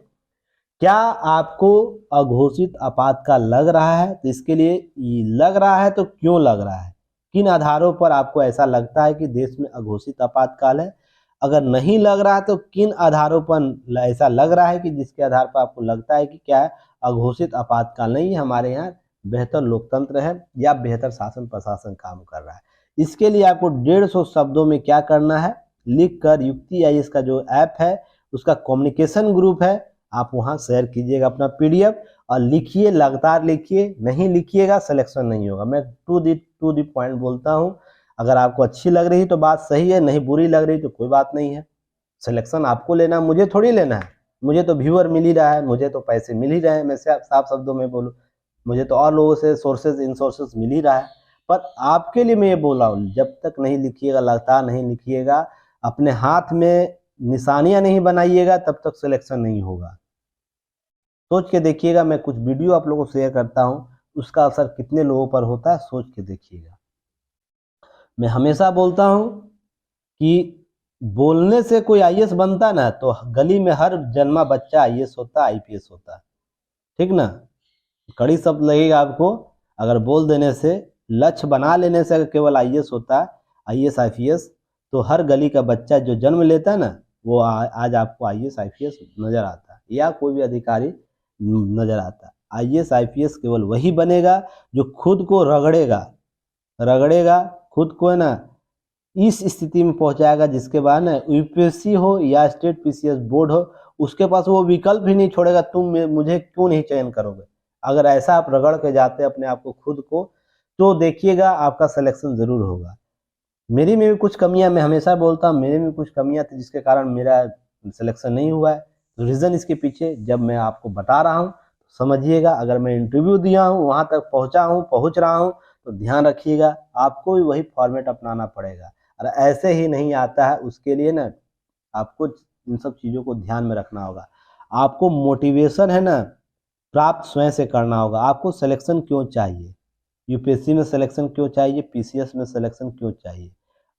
क्या आपको अघोषित आपातकाल लग रहा है? तो इसके लिए लग रहा है तो क्यों लग रहा है, किन आधारों पर आपको ऐसा लगता है कि देश में अघोषित आपातकाल है? अगर नहीं लग रहा है तो किन आधारों पर ऐसा लग रहा है कि जिसके आधार पर आपको लगता है कि क्या है, अघोषित आपातकाल नहीं, हमारे यहाँ बेहतर लोकतंत्र है या बेहतर शासन प्रशासन काम कर रहा है? इसके लिए आपको 150 शब्दों में क्या करना है, लिख कर युक्ति आईएएस का जो ऐप है उसका कम्युनिकेशन ग्रुप है, आप वहां शेयर कीजिएगा अपना पीडीएफ और लिखिए, लगातार लिखिए। नहीं लिखिएगा सिलेक्शन नहीं होगा। मैं टू दी पॉइंट बोलता हूं। अगर आपको अच्छी लग रही तो बात सही है, नहीं बुरी लग रही तो कोई बात नहीं है। सिलेक्शन आपको लेना, मुझे थोड़ी लेना है। मुझे तो व्यूअर मिल ही रहा है, मुझे तो पैसे मिल ही रहे हैं, मैं साफ शब्दों में बोलूँ, मुझे तो और लोगों से सोर्सेज इन सोर्सेज मिल ही रहा है। पर आपके लिए मैं ये बोल रहा हूँ, जब तक नहीं लिखिएगा, लगातार नहीं लिखिएगा, अपने हाथ में निशानियां नहीं बनाइएगा, तब तक सिलेक्शन नहीं होगा। सोच के देखिएगा, मैं कुछ वीडियो आप लोगों को शेयर करता हूं, उसका असर कितने लोगों पर होता है, सोच के देखिएगा। मैं हमेशा बोलता हूं कि बोलने से कोई आईएएस बनता ना, तो गली में हर जन्मा बच्चा आईएएस होता, आईपीएस होता, ठीक ना? कड़ी शब्द लगेगा आपको, अगर बोल देने से, लक्ष्य बना लेने से अगर केवल आईएएस होता, आईएएस आईपीएस, तो हर गली का बच्चा जो जन्म लेता है ना, वो आज आपको आईएएस आईपीएस नजर आता है, या कोई भी अधिकारी नजर आता है। आईएएस आईपीएस केवल वही बनेगा जो खुद को रगड़ेगा, खुद को है ना इस स्थिति में पहुंचाएगा जिसके बाद ना यूपीएससी हो या स्टेट पीसीएस बोर्ड हो, उसके पास वो विकल्प ही नहीं छोड़ेगा, तुम मुझे क्यों नहीं चयन करोगे। अगर ऐसा आप रगड़ के जाते अपने आप को, खुद को, तो देखिएगा आपका सिलेक्शन जरूर होगा। मेरी में भी कुछ कमियां, मैं हमेशा बोलता हूँ, मेरे में कुछ कमियां थी जिसके कारण मेरा सिलेक्शन नहीं हुआ है। तो रीज़न इसके पीछे जब मैं आपको बता रहा हूँ समझिएगा। अगर मैं इंटरव्यू दिया हूँ, वहाँ तक पहुँच रहा हूँ, तो ध्यान रखिएगा, आपको भी वही फॉर्मेट अपनाना पड़ेगा। और ऐसे ही नहीं आता है, उसके लिए ना आपको इन सब चीज़ों को ध्यान में रखना होगा। आपको मोटिवेशन है ना प्राप्त स्वयं से करना होगा। आपको सिलेक्शन क्यों चाहिए, यूपीएससी में सिलेक्शन क्यों चाहिए, पीसीएस में सिलेक्शन क्यों चाहिए।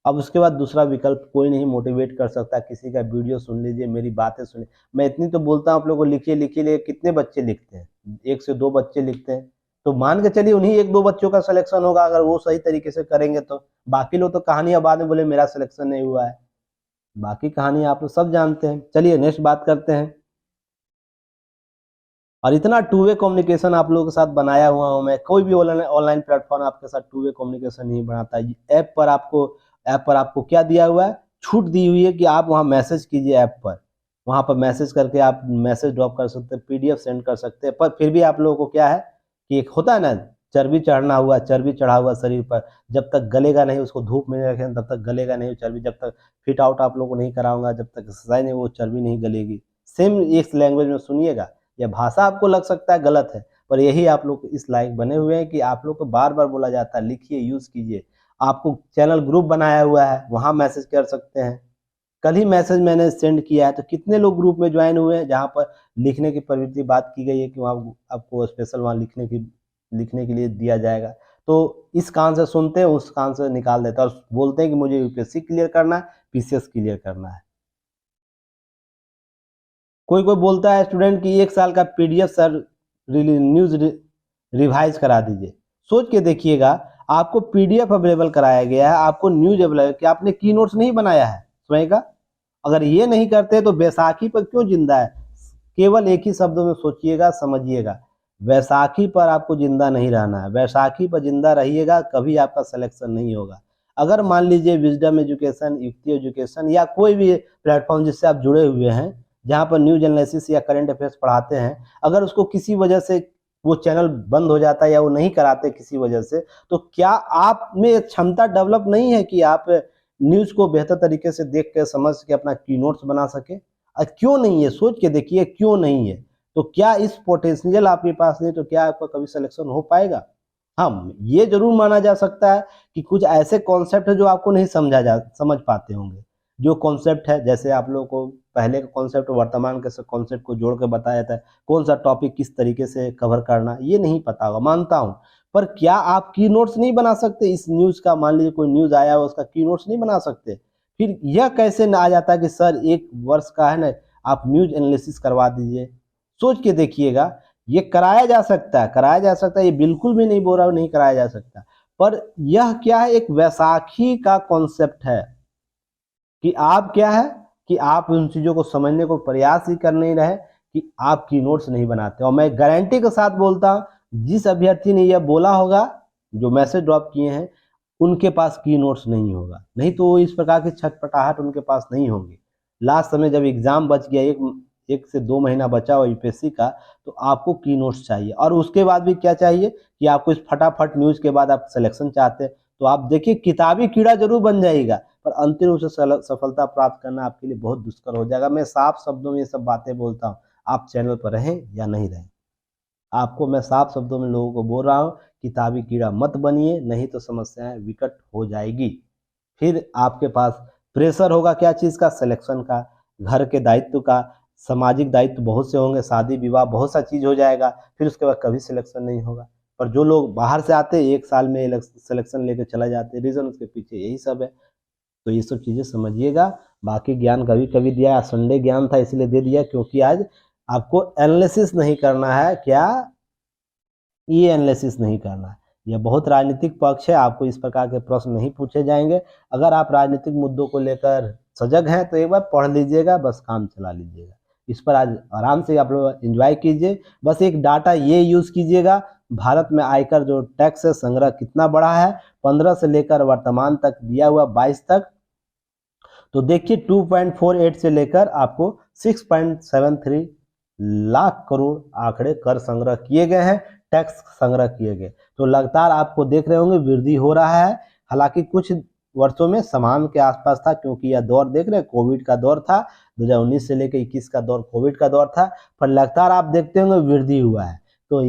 अब उसके बाद दूसरा विकल्प कोई नहीं मोटिवेट कर सकता। किसी का वीडियो सुन लीजिए, मेरी बातें सुनिए। मैं इतनी तो बोलता हूँ आप लोगों को, लिखिए। कितने बच्चे लिखते हैं? 1 से 2 बच्चे लिखते हैं, तो मान के चलिए उन्हीं 1-2 बच्चों का सिलेक्शन होगा, अगर वो सही तरीके से करेंगे तो। बाकी लोग तो कहानियां बाद में बोले मेरा सिलेक्शन नहीं हुआ है, बाकी कहानी आप लोग सब जानते हैं। चलिए नेक्स्ट बात करते हैं। और इतना टू वे कम्युनिकेशन आप लोगों के साथ बनाया हुआ हूँ मैं। कोई भी ऑनलाइन प्लेटफॉर्म आपके साथ टू वे कम्युनिकेशन नहीं बनाता। ऐप पर आपको क्या दिया हुआ है, छूट दी हुई है कि आप वहाँ मैसेज कीजिए ऐप पर। वहाँ पर मैसेज करके आप मैसेज ड्रॉप कर सकते हैं, पीडीएफ सेंड कर सकते हैं। पर फिर भी आप लोगों को क्या है कि एक होता है ना, चर्बी चढ़ा हुआ शरीर पर, जब तक गलेगा नहीं, उसको धूप में नहीं रखें तब तक गलेगा नहीं चर्बी। जब तक फिट आउट आप लोगों को नहीं कराऊंगा, जब तक एक्सरसाइज नहीं, वो चर्बी नहीं गलेगी। सेम इस लैंग्वेज में सुनिएगा। यह भाषा आपको लग सकता है गलत है, पर यही आप लोग इस लायक बने हुए हैं कि आप लोग को बार बार बोला जाता है लिखिए, यूज कीजिए। आपको चैनल ग्रुप बनाया हुआ है, वहां मैसेज कर सकते हैं। कल ही मैसेज मैंने सेंड किया है, तो कितने लोग ग्रुप में ज्वाइन हुए हैं जहां पर लिखने की प्रवृत्ति बात की गई है कि वहाँ आपको स्पेशल वहाँ लिखने के लिए दिया जाएगा। तो इस कान से सुनते हैं, उस कान से निकाल देते हैं और बोलते हैं कि मुझे यूपीएससी क्लियर करना है, पीसीएस क्लियर करना है। कोई कोई बोलता है स्टूडेंट कि 1 साल का पीडीएफ सर न्यूज रिवाइज करा दीजिए। सोच के देखिएगा, आपको पीडीएफ अवेलेबल कराया गया है, आपको न्यूज अवेलेबल, कि आपने की नोट्स नहीं बनाया है स्वयं का? अगर ये नहीं करते तो बैसाखी पर क्यों जिंदा है? केवल एक ही शब्दों में सोचिएगा, समझिएगा, बैसाखी पर आपको जिंदा नहीं रहना है। बैसाखी पर जिंदा रहिएगा, कभी आपका सिलेक्शन नहीं होगा। अगर मान लीजिए विजडम एजुकेशन, युक्ति एजुकेशन या कोई भी प्लेटफॉर्म जिससे आप जुड़े हुए हैं, जहाँ पर न्यूज एनालिसिस या करंट अफेयर्स पढ़ाते हैं, अगर उसको किसी वजह से वो चैनल बंद हो जाता है या वो नहीं कराते किसी वजह से, तो क्या आप में क्षमता डेवलप नहीं है कि आप न्यूज को बेहतर तरीके से देख के समझ के अपना की नोट्स बना सके? क्यों नहीं है? सोच के देखिए, क्यों नहीं है? तो क्या इस पोटेंशियल आपके पास नहीं, तो क्या आपका कभी सिलेक्शन हो पाएगा? हाँ, ये जरूर माना जा सकता है कि कुछ ऐसे कॉन्सेप्ट है जो आपको नहीं समझ पाते होंगे। जो कॉन्सेप्ट है, जैसे आप लोगों को पहले का कॉन्सेप्ट वर्तमान के कॉन्सेप्ट को जोड़ के बताया था, कौन सा टॉपिक किस तरीके से कवर करना, ये नहीं पता होगा, मानता हूँ। पर क्या आप की नोट्स नहीं बना सकते इस न्यूज का? मान लीजिए कोई न्यूज आया हो, उसका की नोट्स नहीं बना सकते? फिर यह कैसे ना आ जाता कि सर 1 वर्ष का है ना, आप न्यूज एनालिसिस करवा दीजिए। सोच के देखिएगा, ये कराया जा सकता है, ये बिल्कुल भी नहीं बोल रहा हूं नहीं कराया जा सकता। पर यह क्या है, एक वैसाखी का कॉन्सेप्ट है कि आप क्या है कि आप उन चीजों को समझने को प्रयास ही कर नहीं रहे, कि आप की नोट्स नहीं बनाते। और मैं गारंटी के साथ बोलता हूं, जिस अभ्यर्थी ने यह बोला होगा, जो मैसेज ड्रॉप किए हैं, उनके पास की नोट्स नहीं होगा। नहीं तो इस प्रकार की छटपटाहट उनके पास नहीं होगी। लास्ट समय जब एग्जाम बच गया, एक से 2 महीना बचा हुआ यूपीएससी का, तो आपको की नोट्स चाहिए। और उसके बाद भी क्या चाहिए कि आपको इस फटाफट न्यूज के बाद आप सिलेक्शन चाहते हैं, तो आप देखिए किताबी कीड़ा जरूर बन जाएगा, पर अंतिम रूप से सफलता प्राप्त करना आपके लिए बहुत दुष्कर हो जाएगा। मैं साफ शब्दों में ये सब बातें बोलता हूँ, आप चैनल पर रहें या नहीं रहें। आपको मैं साफ शब्दों में लोगों को बोल रहा हूँ, किताबी कीड़ा मत बनिए, नहीं तो समस्याएं विकट हो जाएगी। फिर आपके पास प्रेशर होगा, क्या चीज़ का? सिलेक्शन का, घर के दायित्व का, सामाजिक दायित्व बहुत से होंगे, शादी विवाह बहुत सा चीज़ हो जाएगा, फिर उसके बाद कभी सिलेक्शन नहीं होगा। पर जो लोग बाहर से आते हैं, 1 साल में सिलेक्शन लेके चला जाते हैं, रीज़न उसके पीछे यही सब है। तो ये सब चीज़ें समझिएगा। बाकी ज्ञान कभी कभी दिया, संडे ज्ञान था इसलिए दे दिया, क्योंकि आज आपको एनालिसिस नहीं करना है। क्या? ये एनालिसिस नहीं करना है। यह बहुत राजनीतिक पक्ष है, आपको इस प्रकार के प्रश्न नहीं पूछे जाएंगे। अगर आप राजनीतिक मुद्दों को लेकर सजग हैं तो एक बार पढ़ लीजिएगा, बस काम चला लीजिएगा। इस पर आज आराम से आप लोग एंजॉय कीजिए। बस एक डाटा ये यूज कीजिएगा, भारत में आयकर जो टैक्स है, संग्रह कितना बढ़ा है 15 से लेकर वर्तमान तक दिया हुआ 22 तक। तो देखिए 2.48 से लेकर आपको 6.73 लाख करोड़ आंकड़े कर संग्रह किए गए हैं, टैक्स संग्रह किए गए। तो लगातार आपको देख रहे होंगे वृद्धि हो रहा है। हालांकि कुछ वर्षों में समान के आसपास था, क्योंकि यह दौर देख रहे हैं, कोविड का दौर था, 2019 से लेकर 21 का दौर कोविड का दौर था। पर लगातार आप देखते होंगे वृद्धि हुआ है। तो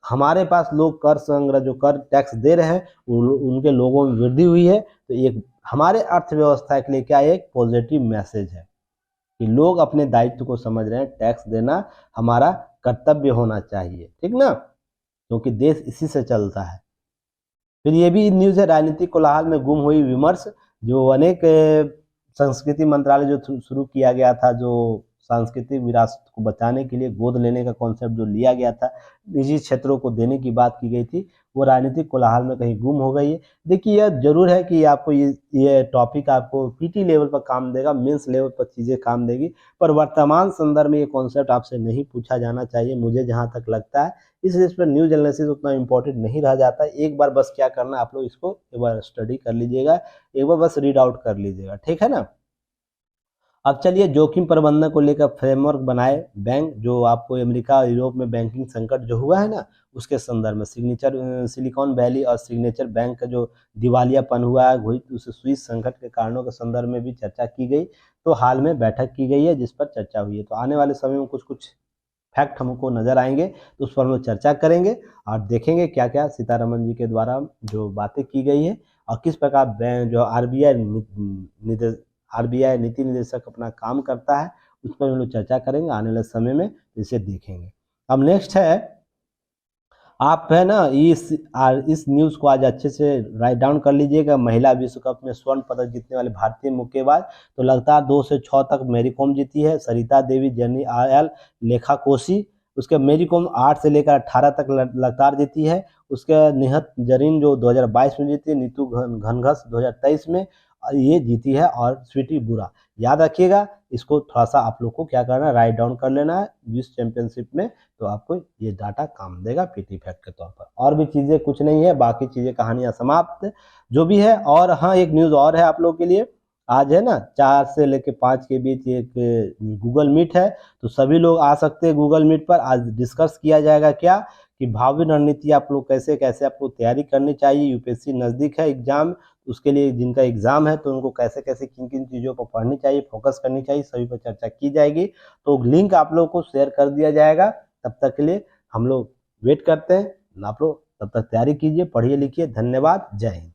हमारे पास लोग कर संग्रह, जो कर टैक्स दे रहे हैं, उनके लोगों में वृद्धि हुई है। तो एक हमारे अर्थव्यवस्था के लिए क्या एक पॉजिटिव मैसेज है कि लोग अपने दायित्व को समझ रहे हैं। टैक्स देना हमारा कर्तव्य होना चाहिए, ठीक ना, क्योंकि देश इसी से चलता है। फिर ये भी न्यूज़ है, राजनीतिक कोलाहल में गुम हुई विमर्श, जो अनेक संस्कृति मंत्रालय जो शुरू किया गया था, जो सांस्कृतिक विरासत को बचाने के लिए गोद लेने का कॉन्सेप्ट जो लिया गया था, निजी क्षेत्रों को देने की बात की गई थी, वो राजनीतिक कोलाहल में कहीं गुम हो गई है। देखिए यह जरूर है कि आपको ये टॉपिक आपको पीटी लेवल पर काम देगा, मेंस लेवल पर चीज़ें काम देगी, पर वर्तमान संदर्भ में ये कॉन्सेप्ट आपसे नहीं पूछा जाना चाहिए, मुझे जहाँ तक लगता है। इस पर न्यूज एनालिसिस उतना इंपॉर्टेंट नहीं रह जाता। एक बार बस क्या करना, आप लोग इसको एक बार स्टडी कर लीजिएगा, एक बार बस रीड आउट कर लीजिएगा, ठीक है ना। अब चलिए जोखिम प्रबंधन को लेकर फ्रेमवर्क बनाए बैंक, जो आपको अमेरिका और यूरोप में बैंकिंग संकट जो हुआ है ना, उसके संदर्भ में सिलिकॉन वैली और सिग्नेचर बैंक का जो दिवालियापन हुआ है, वही उस स्विस संकट के कारणों के संदर्भ में भी चर्चा की गई। तो हाल में बैठक की गई है जिस पर चर्चा हुई है। तो आने वाले समय में कुछ कुछ फैक्ट हमको नजर आएंगे, तो उस पर हम लोग चर्चा करेंगे और देखेंगे क्या क्या सीतारमन जी के द्वारा जो बातें की गई है और किस प्रकार बैंक जो आरबीआई नीति निदेशक अपना काम करता है, उस पर हम लोग चर्चा करेंगे आने वाले समय में, इसे देखेंगे। अब नेक्स्ट है, आप है ना इस न्यूज़ को आज अच्छे से राइट डाउन कर लीजिएगा। महिला विश्व कप में स्वर्ण पदक जीतने वाले भारतीय मुक्केबाज, तो लगातार 2 से 6 तक मैरी कॉम जीती है, सरिता देवी, जेनी आयल, लेखा कोशी। उसके मैरी कॉम 8 से लेकर 18 तक लगातार जीती है। उसके निहत जरीन जो 2022 में जीती है, नीतू घनघस 2023 में ये जीती है, और स्वीटी बुरा। याद रखिएगा, इसको थोड़ा सा आप लोग को क्या करना है, राइट डाउन कर लेना है विश्व चैंपियनशिप में, तो आपको ये डाटा काम देगा पीटी फैक्ट के तौर पर। और भी चीज़ें कुछ नहीं है, बाकी चीज़ें कहानियां समाप्त जो भी है। और हाँ, एक न्यूज़ और है आप लोग के लिए, आज है ना 4 से लेकर 5 के बीच एक गूगल मीट है, तो सभी लोग आ सकते हैं गूगल मीट पर। आज डिस्कस किया जाएगा क्या कि भावी रणनीति आप लोग कैसे कैसे आपको तैयारी करनी चाहिए। यूपीएससी नज़दीक है एग्जाम, उसके लिए जिनका एग्जाम है तो उनको कैसे कैसे किन किन चीज़ों पर पढ़नी चाहिए, फोकस करनी चाहिए, सभी पर चर्चा की जाएगी। तो लिंक आप लोग को शेयर कर दिया जाएगा। तब तक के लिए हम लोग वेट करते हैं, आप लोग तब तक तैयारी कीजिए, पढ़िए लिखिए। धन्यवाद, जय हिंद।